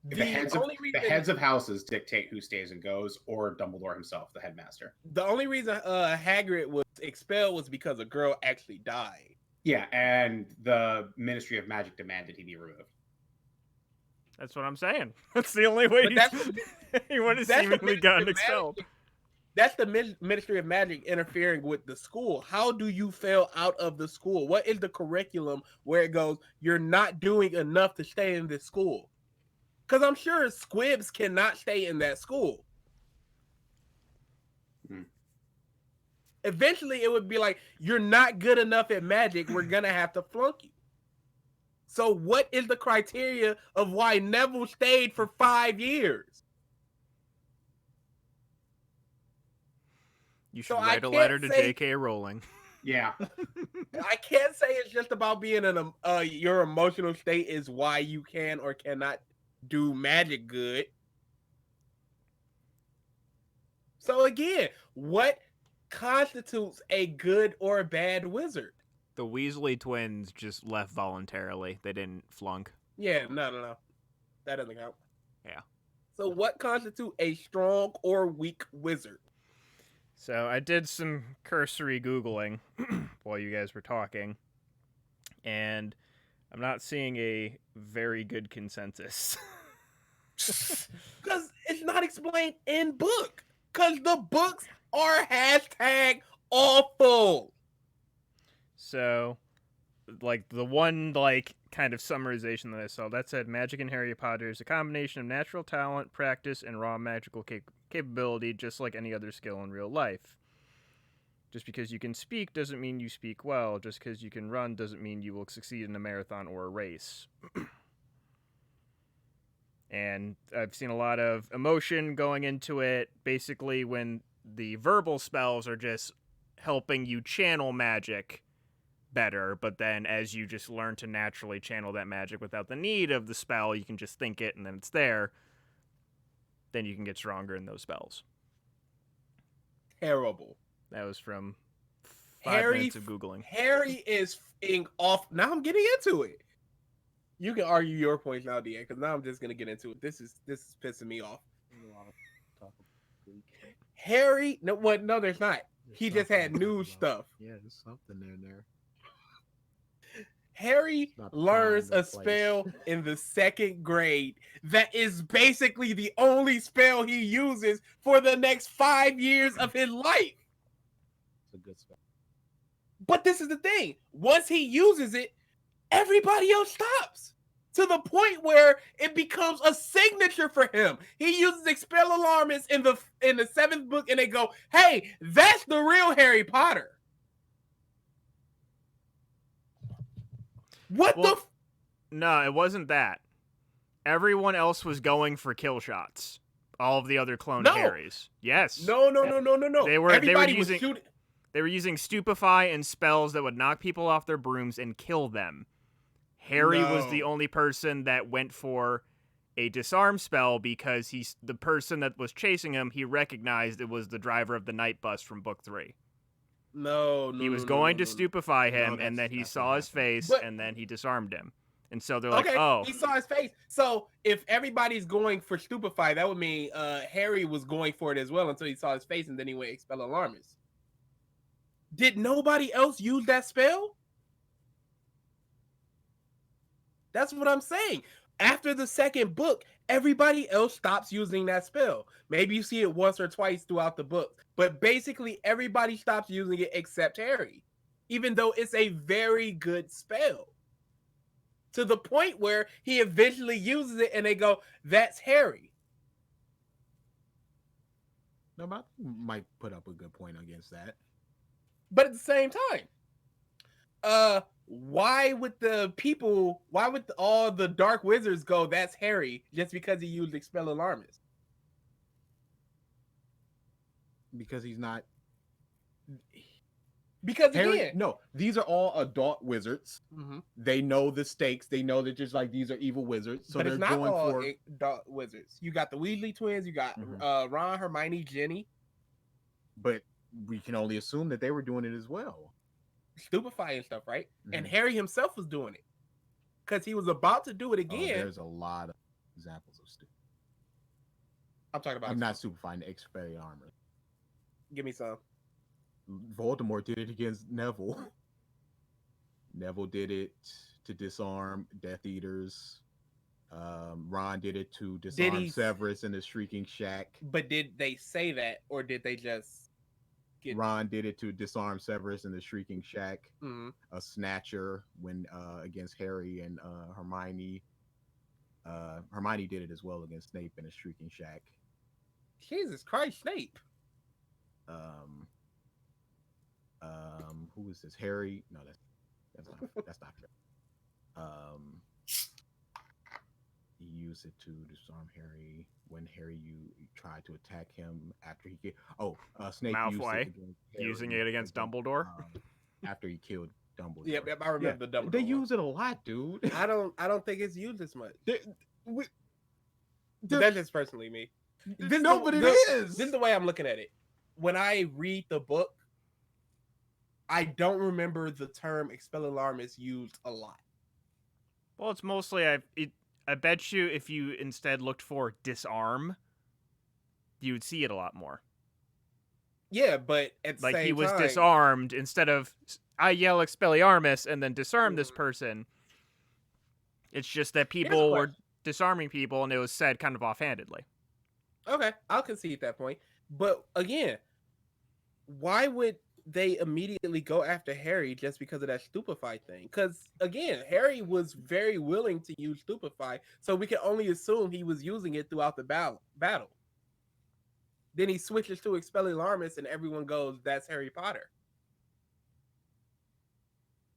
The heads of houses dictate who stays and goes, or Dumbledore himself, the headmaster. The only reason Hagrid was expelled was because a girl actually died. Yeah, and the Ministry of Magic demanded he be removed. That's what I'm saying. That's the only way But he would have that's the seemingly gotten Ministry of expelled. That's the Ministry of Magic interfering with the school. How do you fail out of the school? What is the curriculum where it goes, you're not doing enough to stay in this school? Because I'm sure squibs cannot stay in that school. Eventually, it would be like, you're not good enough at magic. We're going to have to flunk you. So what is the criteria of why Neville stayed for 5 years? You should So I write a can't letter to say- J.K. Rowling. Yeah. I can't say it's just about being in your emotional state is why you can or cannot do magic good. So again, what constitutes a good or a bad wizard? The Weasley twins just left voluntarily. They didn't flunk. Yeah, no. That doesn't count. Yeah. So what constitutes a strong or weak wizard? So I did some cursory Googling while you guys were talking, and I'm not seeing a very good consensus. Because it's not explained in book. Because the books are hashtag awful. So, like, the one, like, kind of summarization that I saw, that said Magic in Harry Potter is a combination of natural talent, practice, and raw magical capability, just like any other skill in real life. Just because you can speak doesn't mean you speak well. Just because you can run doesn't mean you will succeed in a marathon or a race. And I've seen a lot of emotion going into it. Basically, when the verbal spells are just helping you channel magic better, but then as you just learn to naturally channel that magic without the need of the spell, you can just think it and then it's there, then you can get stronger in those spells. Terrible. That was from 5 minutes of Googling. Harry is off. Now I'm getting into it. You can argue your points now, DA, because now I'm just gonna get into it. This is pissing me off. Harry, no, what? No, there's not. He just had new stuff. Yeah, there's something in there. Harry Not the learns time, a the place. spell in the 2nd grade that is basically the only spell he uses for the next 5 years of his life. It's a good spell. But this is the thing. Once he uses it, everybody else stops. To the point where it becomes a signature for him. He uses Expel Alarmus in the 7th book, and they go, hey, that's the real Harry Potter. What Well, No, it wasn't that. Everyone else was going for kill shots. All of the other clone No. Harrys. Yes. No. They were Everybody was using- shooting. They were using Stupefy and spells that would knock people off their brooms and kill them. Harry was No. the only person that went for a disarm spell because he's the person that was chasing him. He recognized it was the driver of the night bus from book 3. No. He was going to no. stupefy him, No, and then he that's saw what his happened. face, But- and then he disarmed him. And so they're Okay, like, oh, he saw his face. So if everybody's going for Stupefy, that would mean Harry was going for it as well until he saw his face, and then he went Expel Alarmus. Did nobody else use that spell? That's what I'm saying. After the 2nd book, everybody else stops using that spell. Maybe you see it once or twice throughout the book, but basically everybody stops using it except Harry, even though it's a very good spell. to the point where he eventually uses it and they go, that's Harry. No, but I might put up a good point against that. But at the same time, why would all the dark wizards go, that's Harry, just because he used Expelliarmus? Because he's not Because Harry. again, No, these are all adult wizards. Mhm. They know the stakes. They know that just like these are evil wizards. So but they're it's not going all for adult wizards. You got the Weasley twins, you got Mhm. Ron, Hermione, Ginny. But we can only assume that they were doing it as well. Stupefy and stuff, right? And Mhm. Harry himself was doing it because he was about to do it Oh, again. there's a lot of examples of stupid. I'm talking about. I'm not stupefying the Expelliarmus. Give me some. Voldemort did it against Neville. Neville did it to disarm Death Eaters. Ron did it to disarm Severus in the Shrieking Shack. But did they say that, or did they just get? Ron did it to disarm Severus in the Shrieking Shack. Mhm. A Snatcher when against Harry and Hermione. Hermione did it as well against Snape in the Shrieking Shack. Jesus Christ, Snape. Who is this? Harry? No, that's not fair. He used it to disarm Harry when you tried to attack him after he get. Snape Malfoy used it using it against Dumbledore after he killed Dumbledore. Yep, I remember the Dumbledore. They use it a lot, dude. I don't think it's used as much. But that's just personally me. But it is. This is the way I'm looking at it. When I read the book, I don't remember the term Expelliarmus used a lot. Well, it's mostly I bet you if you instead looked for disarm, you would see it a lot more. Yeah, but at the like same he was time, disarmed instead of I yell Expelliarmus and then disarm this person. It's just that people were disarming people and it was said kind of offhandedly. Okay, I'll concede that point. But again, why would they immediately go after Harry just because of that Stupefy thing? Because again, Harry was very willing to use Stupefy, so we can only assume he was using it throughout the battle. Then he switches to Expelliarmus and everyone goes, that's Harry Potter.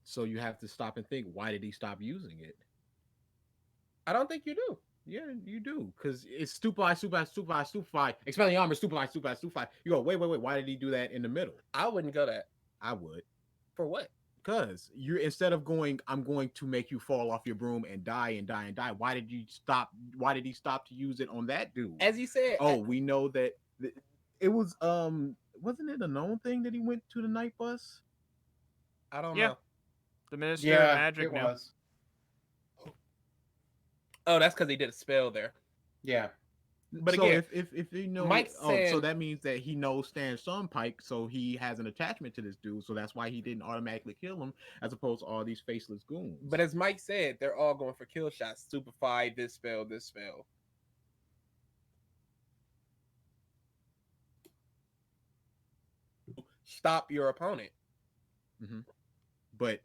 So you have to stop and think, why did he stop using it? I don't think you do. Yeah, you do. Because it's Stupefy, Expelliarmus, Stupefy. You go, wait. Why did he do that in the middle? I wouldn't go that. I would. For what? Because you're instead of going, I'm going to make you fall off your broom and die. Why did you stop? Why did he stop to use it on that dude? As you said. We know that it was wasn't it a known thing that he went to the night bus? I don't know. The Minister of Magic was. Oh, that's because he did a spell there. Yeah. But so again, if you know, Mike said, so that means that he knows Stan Sunpike, so he has an attachment to this dude, so that's why he didn't automatically kill him, as opposed to all these faceless goons. But as Mike said, they're all going for kill shots. Stupefy, this spell. Stop your opponent. Mm-hmm. But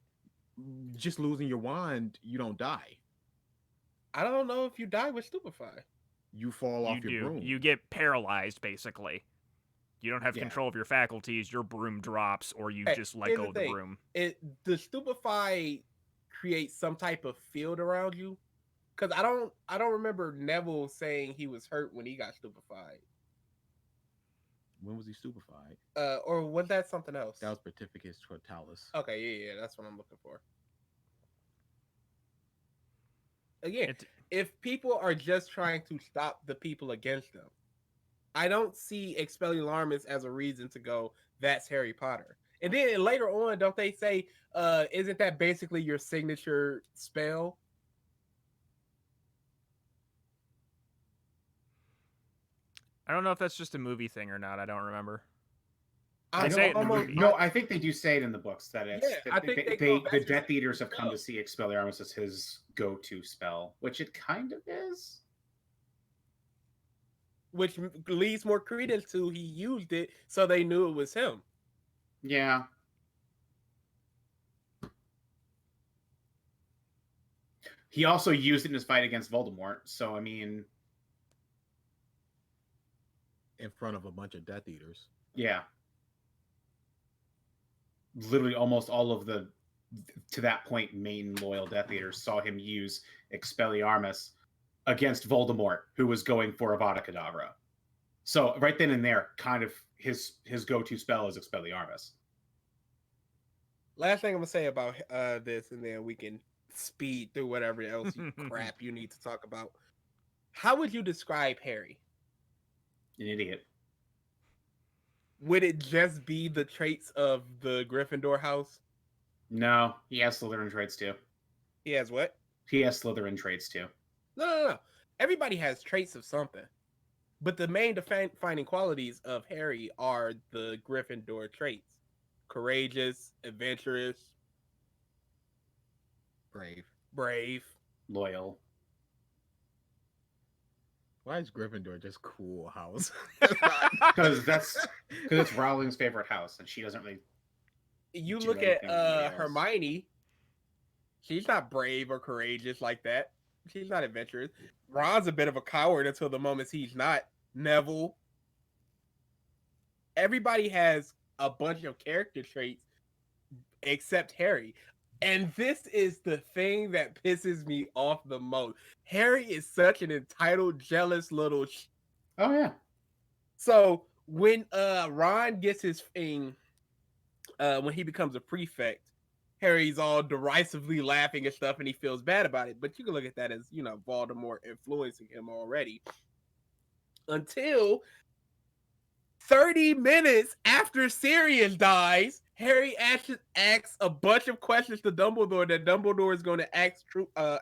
just losing your wand, you don't die. I don't know if you die with Stupefy. You fall off your broom. You get paralyzed, basically. You don't have control of your faculties. Your broom drops, or you just let go of the broom. The Stupefy creates some type of field around you. Because I don't remember Neville saying he was hurt when he got stupefied. When was he stupefied? Or was that something else? That was Pacificus Totalis. Okay, yeah, that's what I'm looking for. Again, if people are just trying to stop the people against them, I don't see Expelliarmus as a reason to go, that's Harry Potter. And then later on, don't they say, isn't that basically your signature spell? I don't know if that's just a movie thing or not. I don't remember. I think they do say it in the books that it's. Yeah, I think the Death Eaters have come to see Expelliarmus as his go-to spell, which it kind of is. Which leads more credence to he used it, so they knew it was him. Yeah. He also used it in his fight against Voldemort. So I mean, In front of a bunch of Death Eaters. yeah, literally almost all of the to that point main loyal Death Eaters saw him use Expelliarmus against Voldemort, who was going for Avada Kedavra. So right then and there, kind of his go-to spell is Expelliarmus. Last thing I'm gonna say about this, and then we can speed through whatever else crap you need to talk about. How would you describe Harry? An idiot. Would it just be the traits of the Gryffindor house? No, he has Slytherin traits too. He has what? He has Slytherin traits too. No. Everybody has traits of something. But the main defining qualities of Harry are the Gryffindor traits. Courageous, adventurous, brave. Loyal. Why is Gryffindor just cool house? Because it's Rowling's favorite house, and she doesn't really. You Do look at anything with anybody else. Hermione. She's not brave or courageous like that. She's not adventurous. Ron's a bit of a coward until the moments he's not. Neville. Everybody has a bunch of character traits except Harry. And this is the thing that pisses me off the most. Harry is such an entitled, jealous little Oh yeah. So when Ron gets his thing, when he becomes a prefect, Harry's all derisively laughing and stuff, and he feels bad about it. But you can look at that as, you know, Voldemort influencing him already. Until 30 minutes after Sirius dies, Harry asks a bunch of questions to Dumbledore that Dumbledore is going to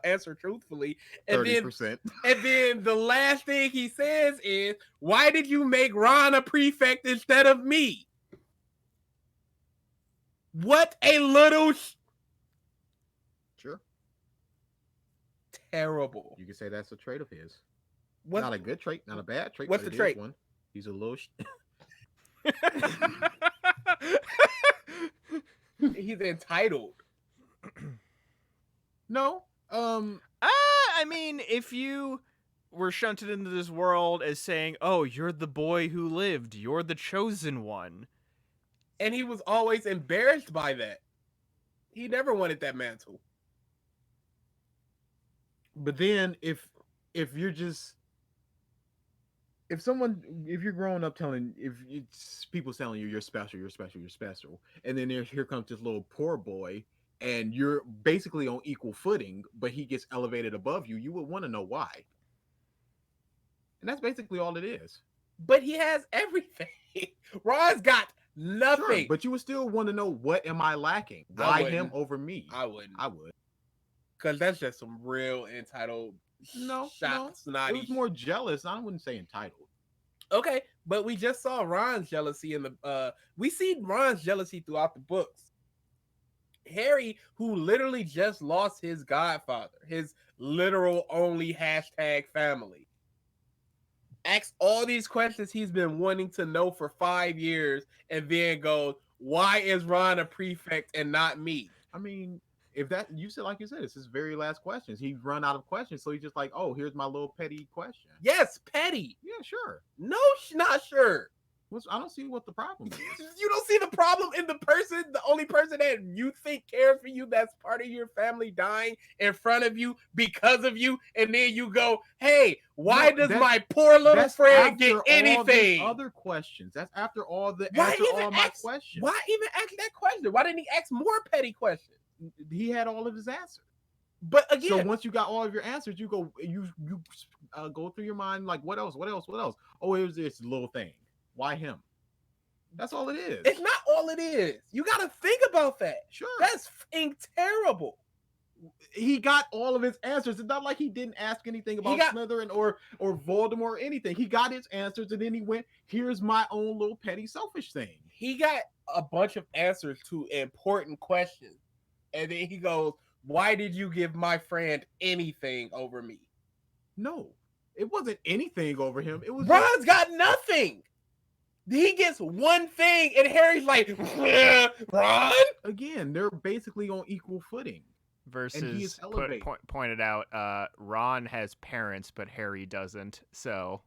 answer truthfully. And 30%. then the last thing he says is, "Why did you make Ron a prefect instead of me?" What a little Sure. terrible. You can say that's a trait of his. What? Not a good trait, not a bad trait. What's but the it is trait? one. He's a little. He's entitled. No. I mean, if you were shunted into this world as saying, "Oh, you're the boy who lived. You're the chosen one." And he was always embarrassed by that. He never wanted that mantle. But then if you're just if you're growing up if it's people telling you you're special, and then here comes this little poor boy and you're basically on equal footing, but he gets elevated above you, you would want to know why. And that's basically all it is. But he has everything. Ron's got nothing. Sure, but you would still want to know, what am I lacking? Why him over me? I wouldn't. I would. Because that's just some real entitled snotty. It was more jealous. I wouldn't say entitled. Okay, but we just saw Ron's jealousy in the we see Ron's jealousy throughout the books. Harry, who literally just lost his godfather, his literal only #family, asks all these questions he's been wanting to know for 5 years, and then goes, "Why is Ron a prefect and not me?" I mean, if that you said, like you said, it's his very last questions. He's run out of questions, so he's just like, "Oh, here's my little petty question." Yes, petty. Yeah, sure. No, not sure. I don't see what the problem is. You don't see the problem in the only person that you think cares for you, that's part of your family, dying in front of you because of you, and then you go, "Hey, why does my poor little friend get anything?" Other questions. That's after all the questions. Why even ask that question? Why didn't he ask more petty questions? He had all of his answers. But again, so once you got all of your answers, you go go through your mind like, what else? Oh, here's this little thing. Why him? That's all it is. It's not all it is. You got to think about that. Sure. That's terrible. He got all of his answers. It's not like he didn't ask anything about Slytherin or Voldemort or anything. He got his answers, and then he went, "Here's my own little petty selfish thing." He got a bunch of answers to important questions, and then he goes, "Why did you give my friend anything over me?" No, it wasn't anything over him. It was Ron's got nothing. He gets one thing, and Harry's like, "Ron?" Again, they're basically on equal footing. versus elevated. pointed out, Ron has parents, but Harry doesn't. So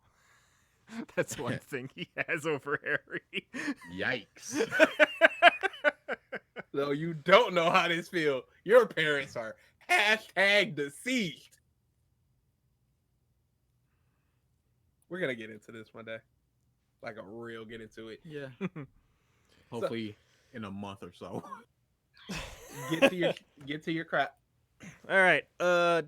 that's one thing he has over Harry. Yikes. So you don't know how this feels. Your parents are #deceased. We're gonna get into this one day, like a real get into it. Yeah. Hopefully in a month or so. Get to your crap. All right. So,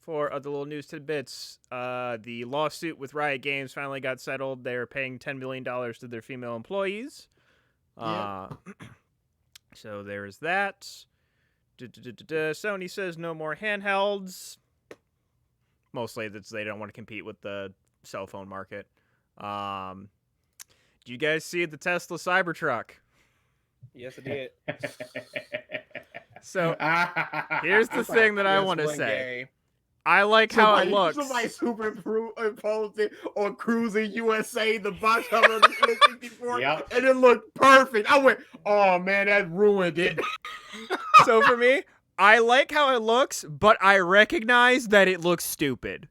for other little news tidbits, the lawsuit with Riot Games finally got settled. They're paying $10 million to their female employees. So there's that. Sony says no more handhelds. Mostly that's they don't want to compete with the cell phone market. Do you guys see the Tesla Cybertruck? Yes, it did. So here's the thing that I want to say. I like how it looks. Somebody superimposed it on Cruising USA, the box cover of the N64, Yep. and it looked perfect. I went, oh man, that ruined it. So for me, I like how it looks, but I recognize that it looks stupid.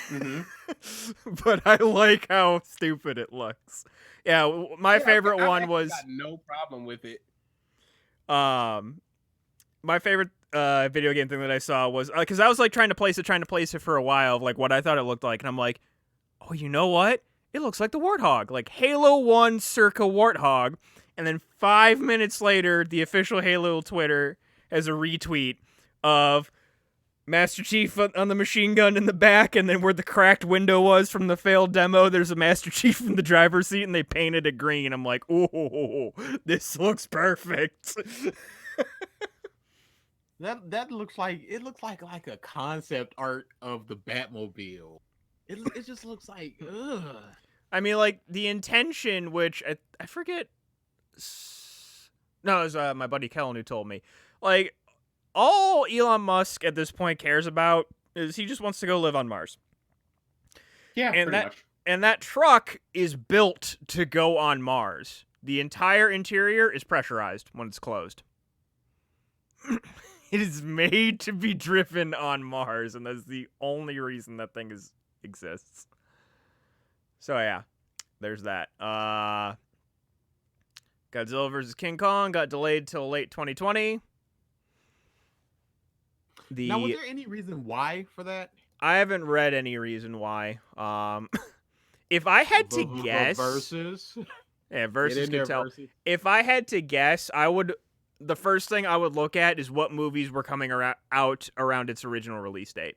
Mm-hmm. But I like how stupid it looks. Yeah, my favorite one was got no problem with it. my favorite video game thing that I saw was because I was like trying to place it for a while of like what I thought it looked like, and I'm like, oh, you know what? It looks like the Warthog, like Halo 1 circa Warthog. And then 5 minutes later, the official Halo Twitter has a retweet of Master Chief on the machine gun in the back, and then where the cracked window was from the failed demo, there's a Master Chief in the driver's seat, and they painted it green. I'm like, oh, this looks perfect. That looks like a concept art of the Batmobile. It just looks like ugh. I mean, like the intention, which I forget. No, it was my buddy Kellen who told me. Like, all Elon Musk at this point cares about is he just wants to go live on Mars. Yeah, And pretty much. And that truck is built to go on Mars. The entire interior is pressurized when it's closed. It is made to be driven on Mars, and that's the only reason that thing exists. So yeah, there's that. Godzilla vs. King Kong got delayed till late 2020. Now, was there any reason why for that? I haven't read any reason why. If I had to guess, versus, yeah, versus could tell. If I had to guess, the first thing I would look at is what movies were coming out around its original release date.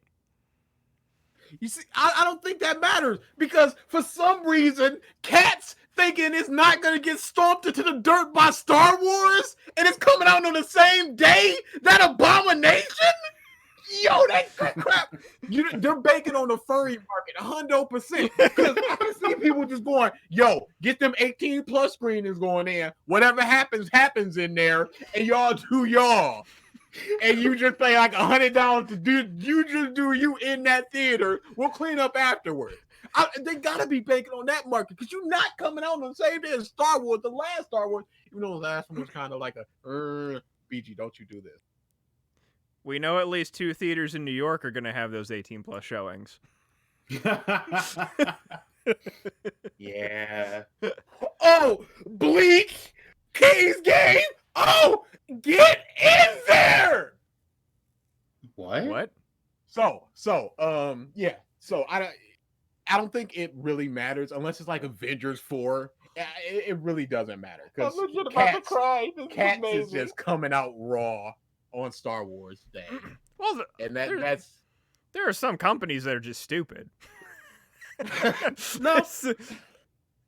You see, I don't think that matters because for some reason, cats thinking it's not going to get stomped into the dirt by Star Wars and it's coming out on the same day. That abomination? Yo, that crap. They're banking on the furry market 100%. Because I see people just going, yo, get them 18 plus screenings going in. Whatever happens in there, and y'all do y'all. And you just pay like $100 to do. You just do you in that theater. We'll clean up afterwards. They gotta be banking on that market because you're not coming out on the same day as Star Wars. The last Star Wars, even though the last one was kind of like a BG. Don't you do this? We know at least 2 theaters in New York are going to have those 18 plus showings. Yeah. Oh, Bleak, King's Game. Oh, get in there. What? So, yeah. So I don't think it really matters unless it's like Avengers 4. It really doesn't matter because Cats is just coming out raw on Star Wars Day. Well, there are some companies that are just stupid. No,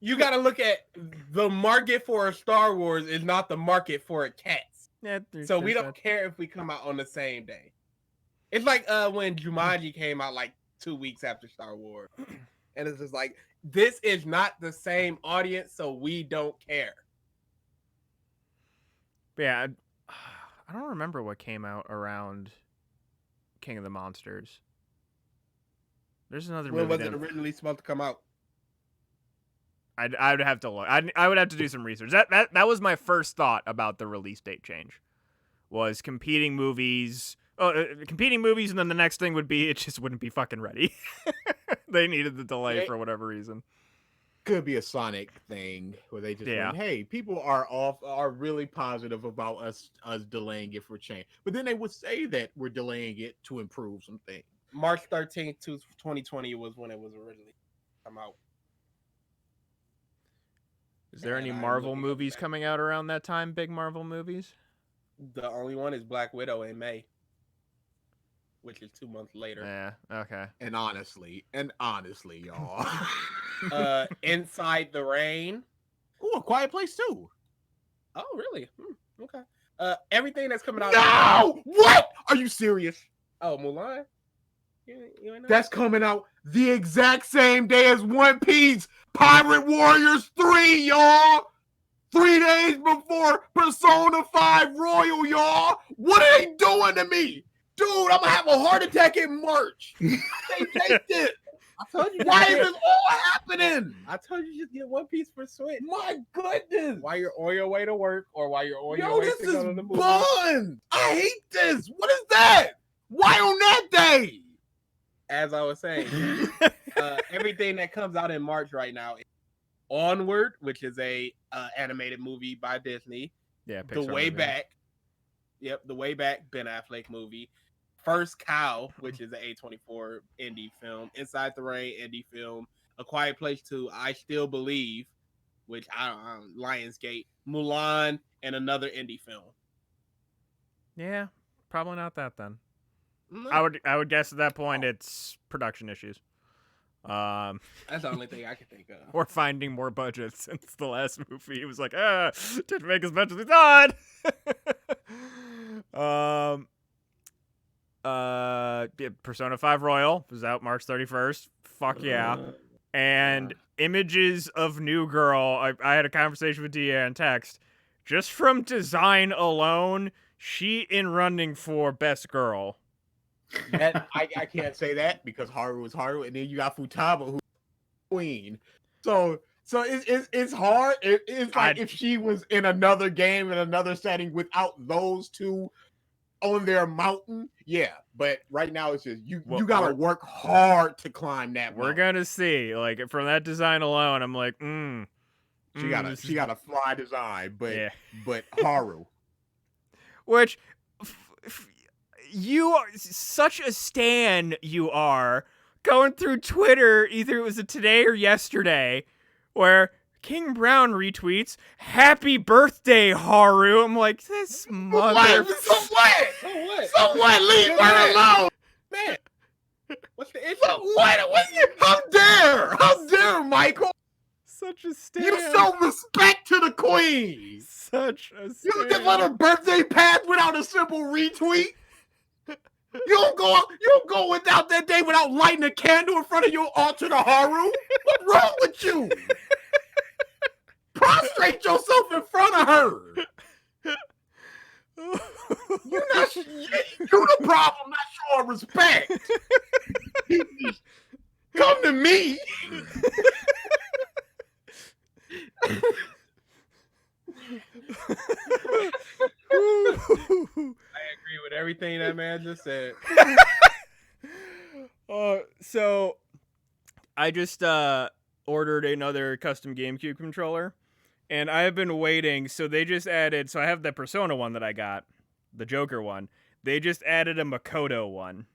you got to look at the market for a Star Wars is not the market for a Cats. Yeah, so we don't care if we come out on the same day. It's like when Jumanji came out like 2 weeks after Star Wars, and it's just like this is not the same audience, so we don't care. Yeah, I don't remember what came out around King of the Monsters. There's another movie. When was it originally supposed to come out? I would have to look. I would have to do some research. That was my first thought about the release date change. was competing movies. Competing movies, and then the next thing would be it just wouldn't be fucking ready. They needed the delay for whatever reason. Could be a Sonic thing where they just went, hey, people are really positive about us delaying it for change. But then they would say that we're delaying it to improve something. March 13th, 2020 was when it was originally come out. Is there any Marvel movies coming out around that time? Big Marvel movies? The only one is Black Widow in May, which is 2 months later. Yeah, okay. And honestly, y'all. Inside the Rain. Ooh, A Quiet Place too. Oh, really? Okay. Everything that's coming out. No! What? Are you serious? Oh, Mulan? You ain't know? That's coming out the exact same day as One Piece Pirate Warriors 3, y'all. 3 days before Persona 5 Royal, y'all. What are they doing to me? Dude, I'm gonna have a heart attack in March. Take this. I told you. Why is this all happening? I told you just get One Piece for Switch. My goodness. While you're on your way to work or while you're on your Yo, way this to is go to the movie. fun. I hate this. What is that? Why on that day? As I was saying, everything that comes out in March right now is Onward, which is a animated movie by Disney. Yeah, The Way Back. Yep, The Way Back, Ben Affleck movie. First Cow, which is an A24 indie film. Inside the Rain, indie film. A Quiet Place 2, I Still Believe, which I don't Lionsgate. Mulan, and another indie film. Yeah, probably not that then. No. I would guess at that point it's production issues. That's the only thing I can think of. Or finding more budget since the last movie. It was like, didn't make as much as we thought. Yeah, Persona 5 Royal was out March 31st. Fuck yeah. And images of New Girl. I had a conversation with Dia in text. Just from design alone, she in running for best girl. That I can't say that because Haru is Haru, and then you got Futaba who's queen. So it's hard. It's like if she was in another game in another setting without those two on their mountain, yeah. But right now it's just you gotta work hard to climb that. We're gonna see. Like from that design alone, I'm like, She got a fly design, but Haru. Which you are such a stan, you are going through Twitter, either it was today or yesterday, where King Brown retweets, "Happy birthday, Haru." I'm like, this mother. So what? Leave her alone, man. What's the issue? So what? How dare, Michael? Such a stan. You show respect to the queen. Such a stan. You just let her birthday pass without a simple retweet. You don't go without that day without lighting a candle in front of your altar to Haru. What's wrong with you? Prostrate yourself in front of her. You're the problem, not showing respect. Come to me. I agree with everything that man just said. So I just ordered another custom GameCube controller, and I have been waiting. So they just added. So I have the Persona one that I got, the Joker one. They just added a Makoto one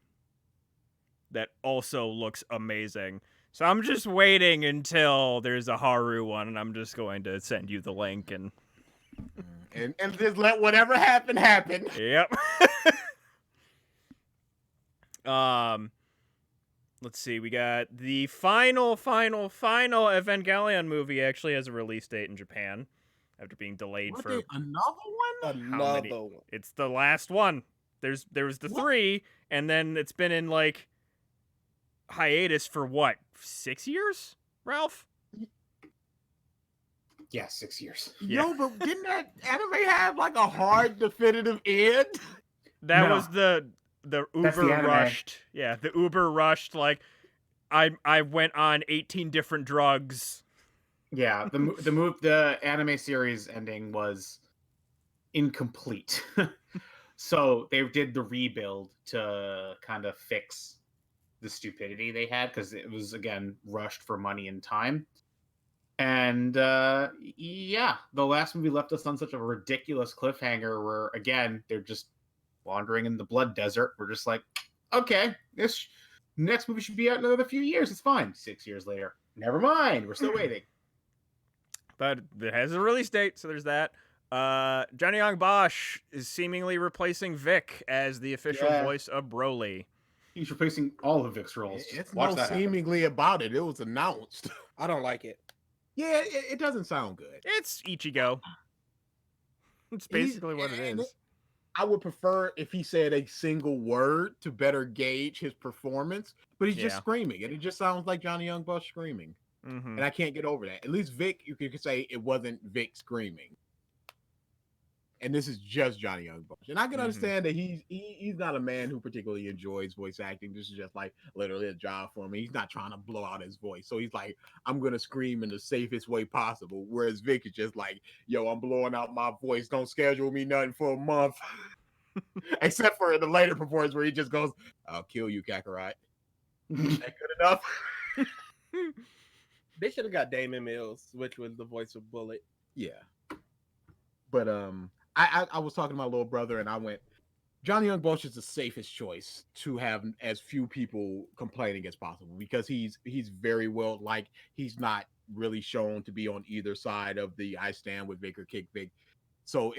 that also looks amazing. So I'm just waiting until there's a Haru one, and I'm just going to send you the link and just let whatever happen. Yep. Let's see. We got the final Evangelion movie actually has a release date in Japan after being delayed for another one. It's the last one. There was the 3, and then it's been in like hiatus for what, 6 years, Ralph? Yeah, 6 years. Yo, but didn't that anime have like a hard definitive end? That was the uber rushed. Yeah, the uber rushed. Like, I went on 18 different drugs. Yeah, the anime series ending was incomplete. So they did the rebuild to kind of fix the stupidity they had because it was again rushed for money and time. And yeah, the last movie left us on such a ridiculous cliffhanger where again they're just wandering in the blood desert. We're just like, okay, this next movie should be out in another few years. It's fine. 6 years later, never mind. We're still waiting. But it has a release date, so there's that. Johnny Young Bosch is seemingly replacing Vic as the official voice of Broly. He's replacing all of Vic's roles. It's Watch no that happen. seemingly about it. It was announced. I don't like it. Yeah, it doesn't sound good. It's Ichigo. It's basically what it is. I would prefer if he said a single word to better gauge his performance, but he's just screaming, and it just sounds like Johnny Young Bosch screaming. Mm-hmm. And I can't get over that. At least Vic, you could say it wasn't Vic screaming. And this is just Johnny Young Bosch. And I can understand that he's not a man who particularly enjoys voice acting. This is just like literally a job for him. He's not trying to blow out his voice. So he's like, I'm going to scream in the safest way possible. Whereas Vic is just like, yo, I'm blowing out my voice. Don't schedule me nothing for a month. Except for the later performance where he just goes, I'll kill you, Kakarot. Is that good enough? They should have got Damon Mills, which was the voice of Bullet. Yeah. But I was talking to my little brother and I went, Johnny Young Bosch is the safest choice to have as few people complaining as possible because he's very well liked. He's not really shown to be on either side of the I stand with Vic or kick Vic. So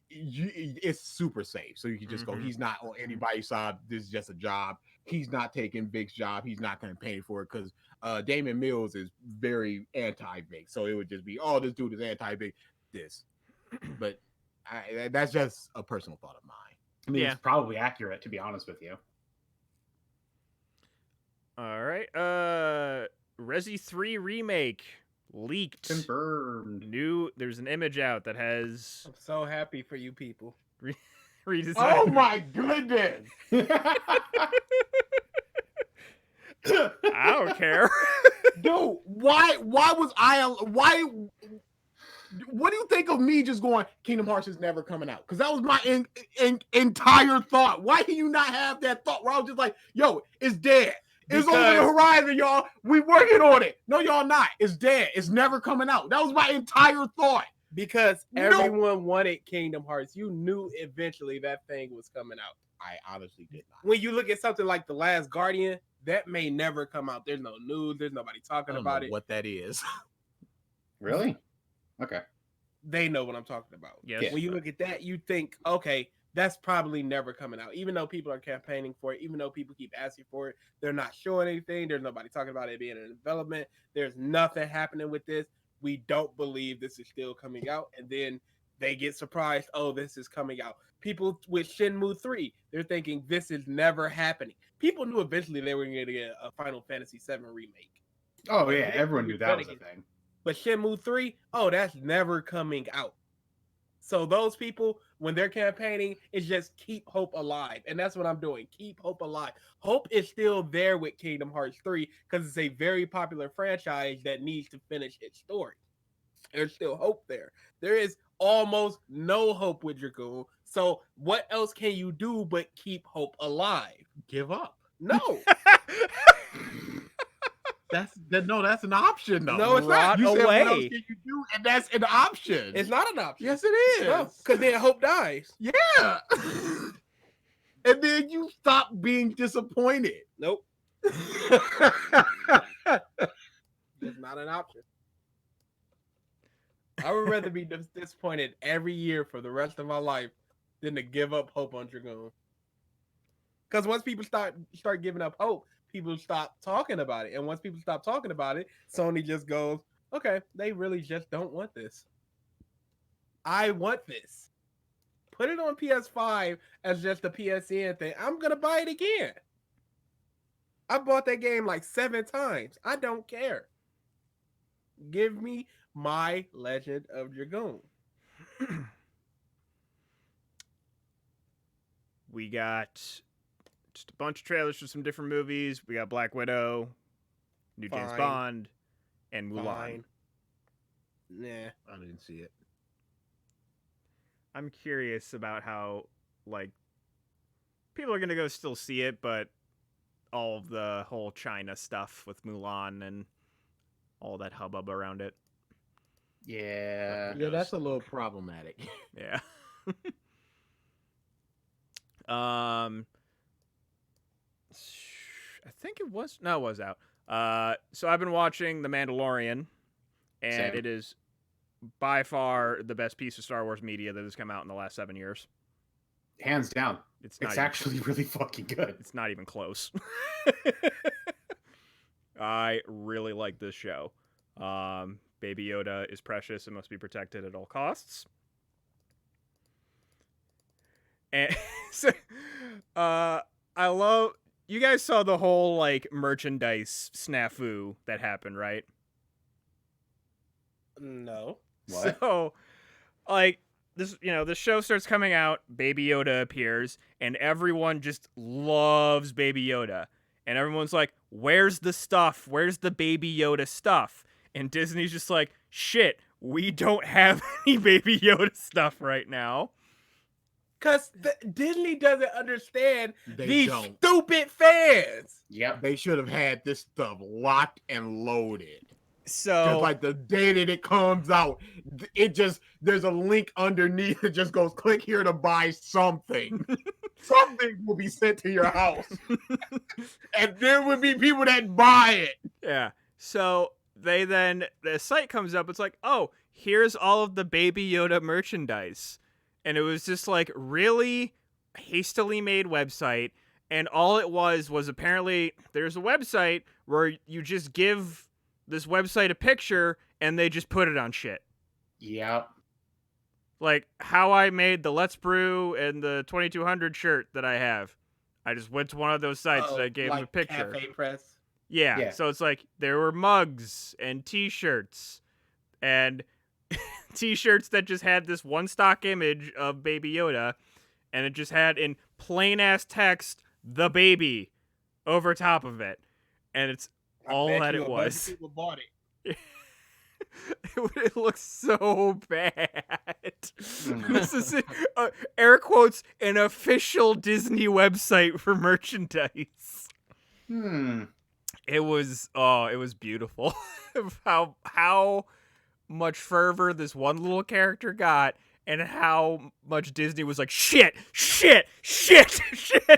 it's super safe. So you can just go, he's not on anybody's side. This is just a job. He's not taking Vic's job. He's not going to pay for it because Damon Mills is very anti-Vic. So it would just be, oh, this dude is anti-Vic. But that's just a personal thought of mine. I mean, it's probably accurate, to be honest with you. All right. Resi 3 remake leaked. Confirmed. There's an image out that has I'm so happy for you people. redesigned. Oh my goodness. I don't care. Dude, why what do you think of me just going, Kingdom Hearts is never coming out? Because that was my entire thought. Why can you not have that thought where I was just like, yo, it's dead. It's over the horizon, y'all. We working on it. No, y'all not. It's dead. It's never coming out. That was my entire thought. Because everyone wanted Kingdom Hearts. You knew eventually that thing was coming out. I honestly did not. When you look at something like The Last Guardian, that may never come out. There's no news. There's nobody talking about it. What that is. Really? Okay. They know what I'm talking about. Yes. When you look at that, you think, okay, that's probably never coming out. Even though people are campaigning for it, even though people keep asking for it, they're not showing anything. There's nobody talking about it being in development. There's nothing happening with this. We don't believe this is still coming out. And then they get surprised. Oh, this is coming out. People with Shenmue 3, they're thinking this is never happening. People knew eventually they were going to get a Final Fantasy VII remake. Oh, yeah. Everyone knew that was a thing. But Shenmue 3, oh, that's never coming out. So those people, when they're campaigning, it's just keep hope alive. And that's what I'm doing. Keep hope alive. Hope is still there with Kingdom Hearts 3 because it's a very popular franchise that needs to finish its story. There's still hope there. There is almost no hope with Dragoon. So what else can you do but keep hope alive? Give up. No. That's an option though. No, it's not. You said away. what else can you do, and that's an option. It's not an option. Yes, it is. Because then hope dies. Yeah. And then you stop being disappointed. Nope. It's not an option. I would rather be disappointed every year for the rest of my life than to give up hope on Dragoon. Because once people start giving up hope, people stop talking about it. And once people stop talking about it, Sony just goes, okay, they really just don't want this. I want this. Put it on PS5 as just a PSN thing. I'm going to buy it again. I bought that game like 7 times. I don't care. Give me my Legend of Dragoon. We got just a bunch of trailers for some different movies. We got Black Widow, new James Bond, and Mulan. Fine. Nah. I didn't see it. I'm curious about how like people are gonna go still see it, but all of the whole China stuff with Mulan and all that hubbub around it. Yeah. Yeah, that's a little problematic. Yeah. I think it was out. So I've been watching The Mandalorian, and Same. it is by far the best piece of Star Wars media that has come out in the last 7 years. Hands down. It's not It's even, actually really fucking good. it's not even close. I really like this show. Baby Yoda is precious and must be protected at all costs. And so, I love. You guys saw the whole like merchandise snafu that happened, right? No. What? So, like this, this show starts coming out. Baby Yoda appears, and everyone just loves Baby Yoda, and everyone's like, "Where's the stuff? Where's the Baby Yoda stuff?" And Disney's just like, "Shit, we don't have any Baby Yoda stuff right now." Because Disney doesn't understand They these don't. stupid fans. Yep. They should have had this stuff locked and loaded. So, Just like the day that it comes out, there's a link underneath that just goes, click here to buy something. Something will be sent to your house. And there will be people that buy it. yeah. So the site comes up. It's like, oh, here's all of the Baby Yoda merchandise. And it was just like really hastily made website. And all it was apparently there's a website where you just give this website a picture and they just put it on shit. Yep. Like how I made the Let's Brew and the 2200 shirt that I have. I just went to one of those sites and I gave them a picture. Cafe Press. Yeah. So it's like there were mugs and t-shirts and t-shirts that just had this one stock image of Baby Yoda, and it just had in plain ass text the baby over top of it, and it's all that it was. People bought it. It looks so bad. This is air quotes an official Disney website for merchandise. It was beautiful. how much fervor this one little character got, and how much Disney was like, shit,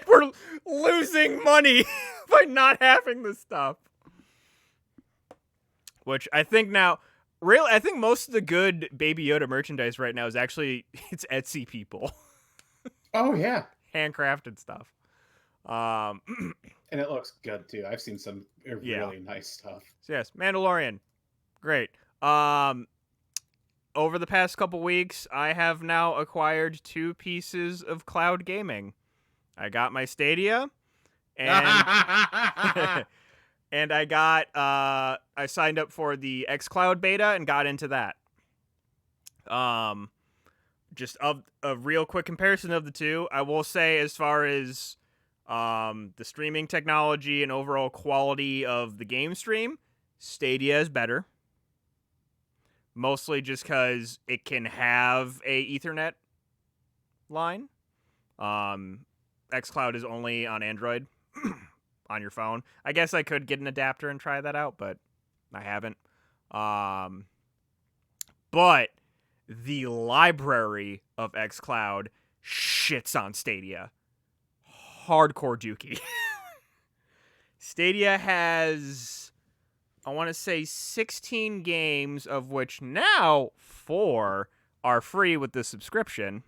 we're losing money by not having this stuff. Which I think now, really, I think most of the good Baby Yoda merchandise right now is actually, it's Etsy people. Oh, yeah. Handcrafted stuff. And it looks good, too. I've seen some really nice stuff. So yes, Mandalorian. Great. Over the past couple weeks, I have now acquired 2 pieces of cloud gaming. I got my Stadia, and and I got I signed up for the xCloud beta and got into that. Just a real quick comparison of the two, I will say, as far as the streaming technology and overall quality of the game stream, Stadia is better. Mostly just because it can have a Ethernet line. xCloud is only on Android on your phone. I guess I could get an adapter and try that out, but I haven't. But the library of xCloud shits on Stadia. Hardcore dookie. Stadia has, I want to say, 16 games, of which now 4 are free with the subscription.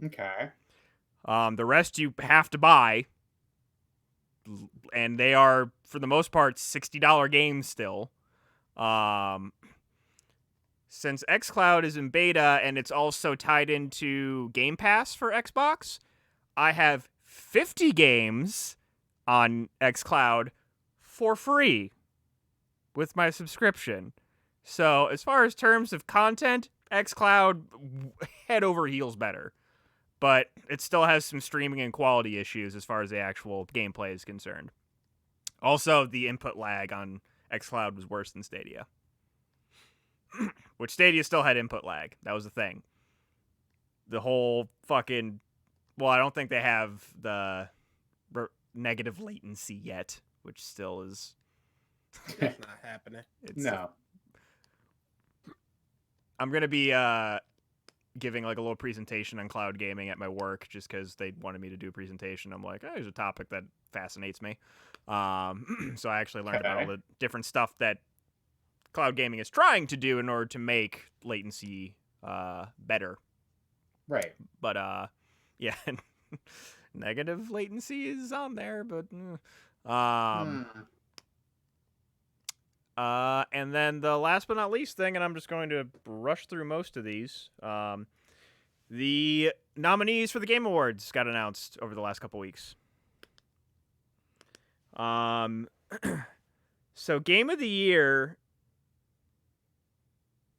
Okay. The rest you have to buy. And they are, for the most part, $60 games still. Since xCloud is in beta and it's also tied into Game Pass for Xbox, I have 50 games on xCloud for free with my subscription. So as far as terms of content, xCloud head over heels better. But it still has some streaming and quality issues as far as the actual gameplay is concerned. Also, the input lag on xCloud was worse than Stadia. Which Stadia still had input lag. That was the thing. The whole fucking Well, I don't think they have the negative latency yet, which still is. That's not happening. It's No. I'm gonna be giving like a little presentation on cloud gaming at my work, just because they wanted me to do a presentation. I'm like, oh, here's a topic that fascinates me. So I actually learned about all the different stuff that cloud gaming is trying to do in order to make latency better. Right. But yeah, negative latency is on there, but and then the last but not least thing, and I'm just going to rush through most of these. The nominees for the Game Awards got announced over the last couple weeks. So Game of the Year,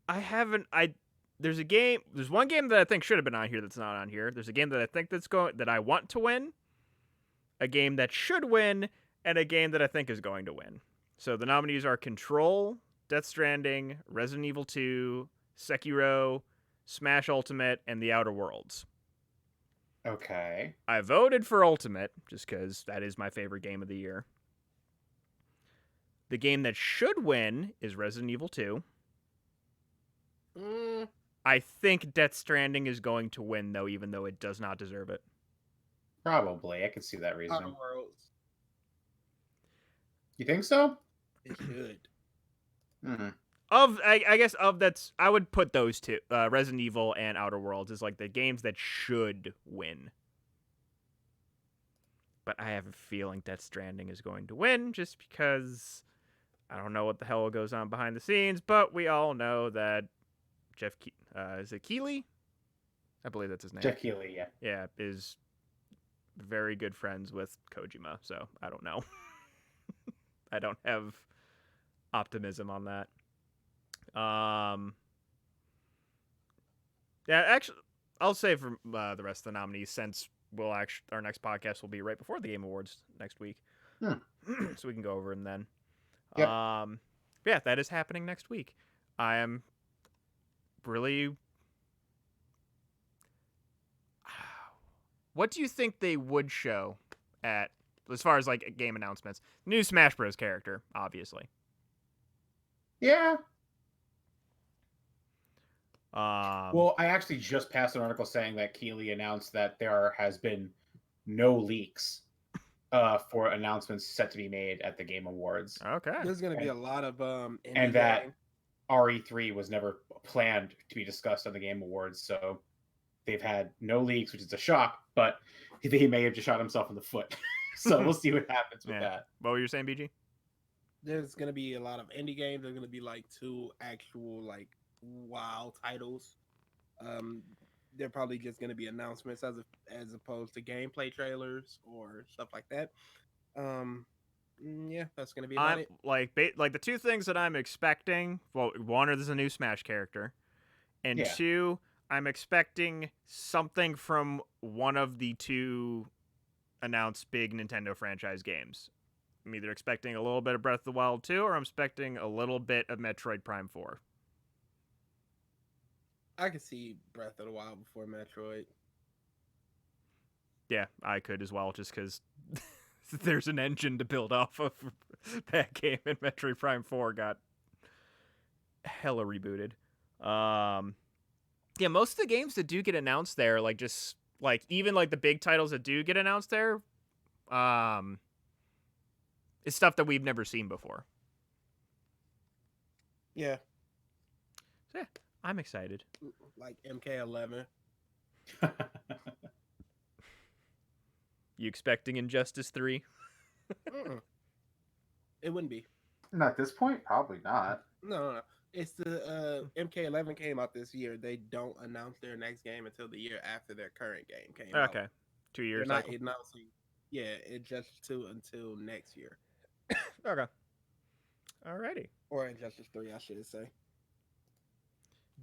there's one game that I think should have been on here that's not on here. There's a game that I think that I want to win, a game that should win, and a game that I think is going to win. So the nominees are Control, Death Stranding, Resident Evil 2, Sekiro, Smash Ultimate, and The Outer Worlds. Okay. I voted for Ultimate, just because that is my favorite game of the year. The game that should win is Resident Evil 2. I think Death Stranding is going to win, though, even though it does not deserve it. Probably. I can see that reasoning. Outer Worlds. You think so? It should. I guess I would put those two, Resident Evil and Outer Worlds, as like the games that should win. But I have a feeling Death Stranding is going to win, just because I don't know what the hell goes on behind the scenes, but we all know that is it Keighley? I believe that's his name. Jeff Keighley, yeah. Yeah, is very good friends with Kojima, so I don't know. I don't have optimism on that. Yeah, actually, I'll save for the rest of the nominees, since our next podcast will be right before the Game Awards next week, so we can go over them then. Yep. Yeah, that is happening next week. I am really. What do you think they would show at, as far as like game announcements? New Smash Bros. Character, obviously. Yeah. Well, I actually just passed an article saying that Keighley announced that there has been no leaks for announcements set to be made at the Game Awards. Okay. There's going to be a lot of and that RE3 was never planned to be discussed on the Game Awards, so they've had no leaks, which is a shock, but he may have just shot himself in the foot. So we'll see what happens with that. What were you saying, BG? There's going to be a lot of indie games. There's going to be like 2 actual like WoW titles. They're probably just going to be announcements as opposed to gameplay trailers or stuff like that. Yeah, that's going to be about it. Like the 2 things that I'm expecting. Well, one, there's a new Smash character, and 2, I'm expecting something from one of the 2 announced big Nintendo franchise games. I'm either expecting a little bit of Breath of the Wild 2, or I'm expecting a little bit of Metroid Prime 4. I could see Breath of the Wild before Metroid. Yeah, I could as well, just because there's an engine to build off of that game, and Metroid Prime 4 got hella rebooted. Yeah, most of the games that do get announced there, like just like even like the big titles that do get announced there, is stuff that we've never seen before. Yeah. So yeah, I'm excited. Like MK11. You expecting Injustice 3? It wouldn't be. Not at this point, probably not. No. It's the MK11 came out this year. They don't announce their next game until the year after their current game came out. Okay, 2 years. They're not announcing. Yeah, Injustice 2 until next year. Okay. Alrighty. Or Injustice 3, I should say.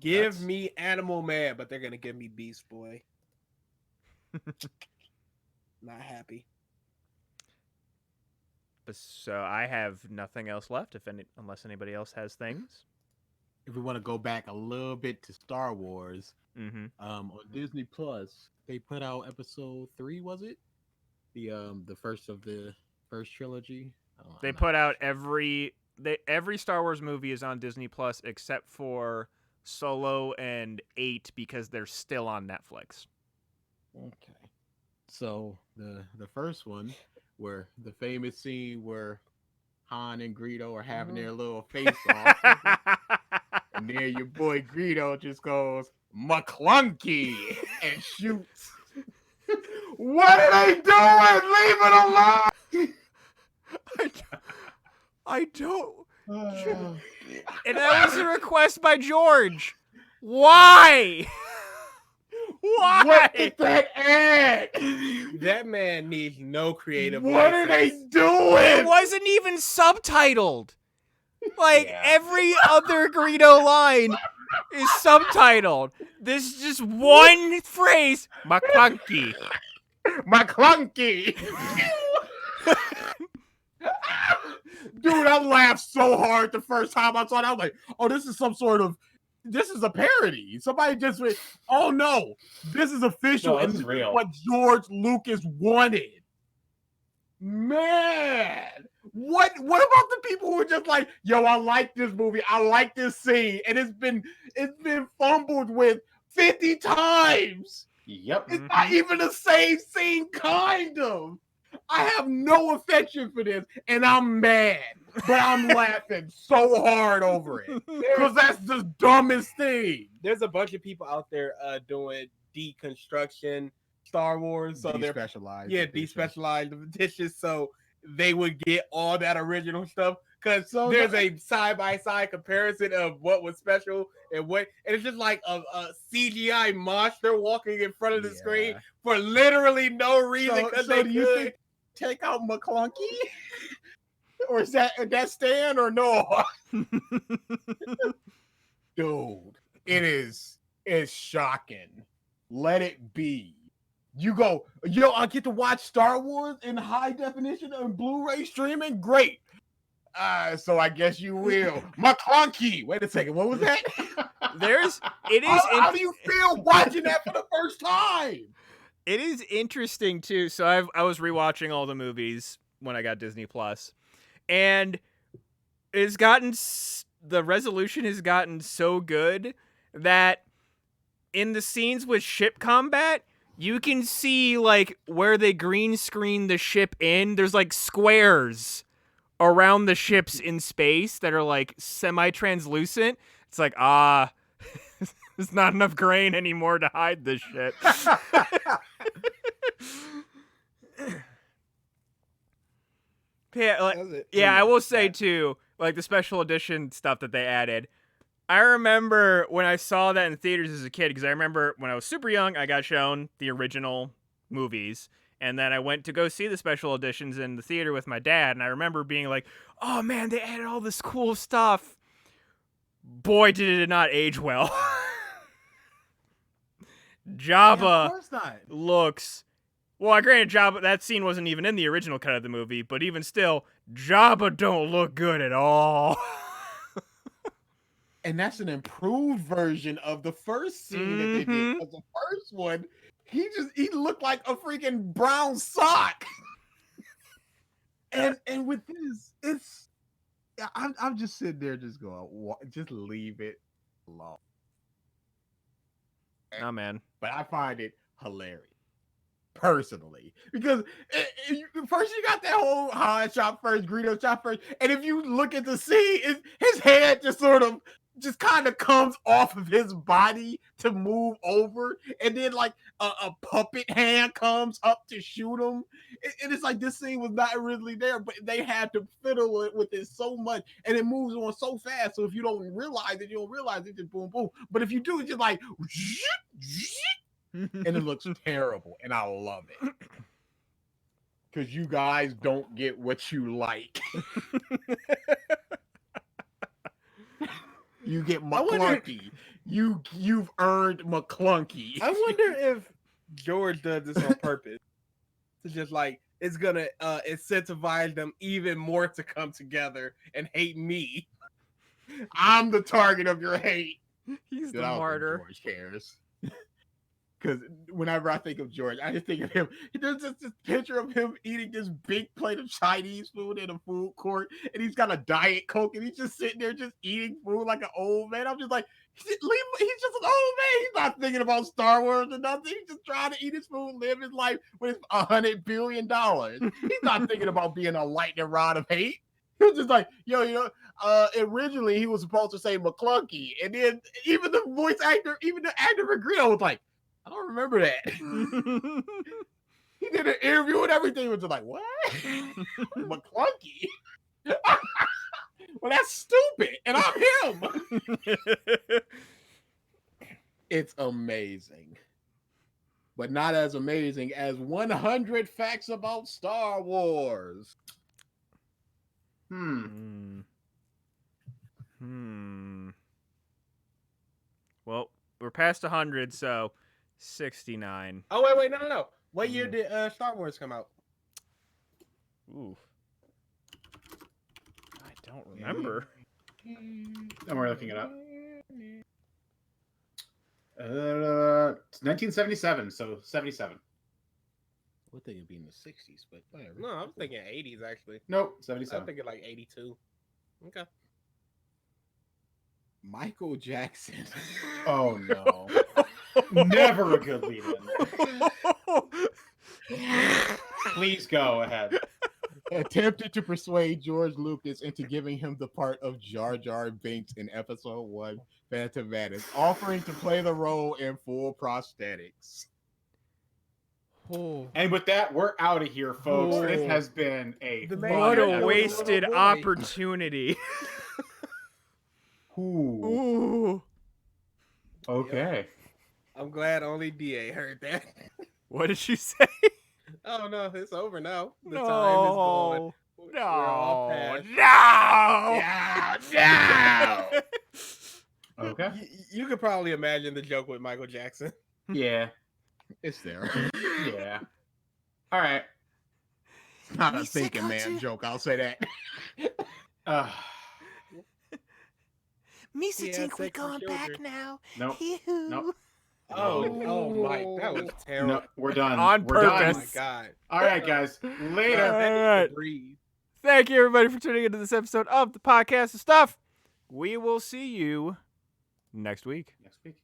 Give me Animal Man, but they're gonna give me Beast Boy. Not happy. So I have nothing else left, unless anybody else has things. if we want to go back a little bit to Star Wars, Mm-hmm. on Disney Plus, they put out episode 3, was it? The first of the first trilogy. They I'm not put out sure. every Star Wars movie is on Disney Plus except for Solo and 8 because they're still on Netflix. Okay. So the first one, where the famous scene where Han and Greedo are having their little face off, and then your boy Greedo just goes McClunky and shoots. What are they doing? Leave it alone. I don't. Uh, And that was a request by George. Why? Why? what did that add? That man needs no creative. What are they license. It doing? wasn't even subtitled. Like Yeah. every other Greedo line is subtitled. This is just one phrase. McClunky. McClunky. Dude, I laughed so hard the first time I saw it. I was like, oh, this is a parody. Somebody just went, oh no, this is official. No, this and is this real. what George Lucas wanted. Man, what about the people who are just like, yo, I like this movie, I like this scene, and it's been fumbled with 50 times. Yep. It's not even the same scene, kind of. I have no affection for this, and I'm mad, but I'm laughing so hard over it because that's the dumbest thing. There's a bunch of people out there doing deconstruction Star Wars, so they're Despecialized. despecialized editions, so they would get all that original stuff. Because So there's a side-by-side comparison of what was special and it's just like a CGI monster walking in front of the screen for literally no reason. So do you think take out McClunky? Or is that Stan or no? Dude, it's shocking. Let it be. You go, yo, I get to watch Star Wars in high definition and Blu-ray streaming? Great. So I guess you will. McClunky. Wait a second. What was that? How do you feel watching that for the first time? It is interesting too. So I was rewatching all the movies when I got Disney Plus, and the resolution has gotten so good that in the scenes with ship combat, you can see like where they green screen the ship in. There's like squares around the ships in space that are like semi-translucent. It's like, there's not enough grain anymore to hide this shit. I will say too, like the special edition stuff that they added. I remember when I saw that in theaters as a kid, because I remember when I was super young, I got shown the original movies. And then I went to go see the special editions in the theater with my dad. And I remember being like, oh man, they added all this cool stuff. Boy, did it not age well. Jabba looks... Well, granted, Jabba, that scene wasn't even in the original cut of the movie, but even still, Jabba don't look good at all. And that's an improved version of the first scene that they did. Because the first one, he looked like a freaking brown sock. and with this, I'm just sitting there just going, just leave it alone. Oh, man. But I find it hilarious. Personally, because first you got that whole Han shot first, Greedo shot first, and if you look at the scene, his head just kind of comes off of his body to move over, and then like a puppet hand comes up to shoot him. And it's like this scene was not originally there, but they had to fiddle with it so much, and it moves on so fast. So if you don't realize it, you don't realize it. Just boom, boom. But if you do, it's just like. And it looks terrible, and I love it because you guys don't get what you like. You get McClunky. You've earned McClunky. I wonder if George does this on purpose to just like it's gonna incentivize them even more to come together and hate me. I'm the target of your hate. He's Dude, the I don't think martyr. George cares. Because whenever I think of George, I just think of him. There's just this picture of him eating this big plate of Chinese food in a food court, and he's got a Diet Coke, and he's just sitting there just eating food like an old man. I'm just like, he's just an old man. He's not thinking about Star Wars or nothing. He's just trying to eat his food, live his life with $100 billion. He's not thinking about being a lightning rod of hate. He was just like, originally he was supposed to say McClunky, and then even the actor for Greedo was like, I don't remember that. He did an interview and everything. He was just like, what? McClunky? Well, that's stupid. And I'm him. It's amazing. But not as amazing as 100 facts about Star Wars. Well, we're past 100, so 69. Oh, wait, no. What year did Star Wars come out? Ooh. I don't remember. And we're looking it up. It's 1977, so 77. I would think it'd be in the 60s, but whatever. No, I was thinking 80s, actually. Nope, I 77. was thinking like 82. Okay. Michael Jackson. Oh, no. Never a good lead-in. Please go ahead. Attempted to persuade George Lucas into giving him the part of Jar Jar Binks in Episode 1, Phantom Menace, offering to play the role in full prosthetics. And with that, we're out of here, folks. Oh. This has been a What a Yeah. wasted Little boy. opportunity. Ooh. Ooh. Okay. I'm glad only DA heard that. What did you say? Oh, no, it's over now. The No. time is gone. We're all past. No. Okay. You could probably imagine the joke with Michael Jackson. Yeah. It's there. Yeah. All right. It's not a He's thinking a man cartoon. joke, I'll say that. Misa Yeah, think we're sex for going back children. now. Nope. Yoo-hoo. Nope. Oh, Mike, that was terrible. No, we're done. On We're Oh purpose. my God. All right, guys. Later. That needs to Alright. breathe. Thank you, everybody, for tuning into this episode of the Podcast of Stuff. We will see you next week. Next week.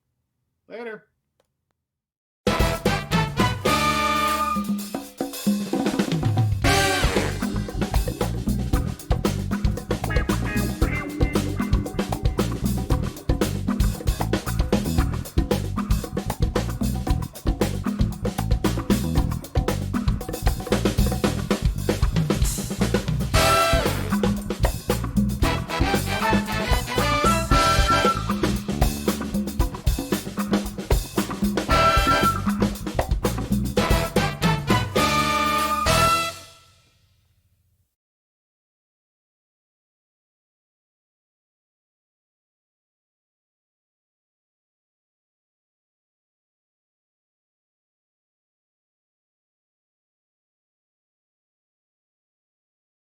Later.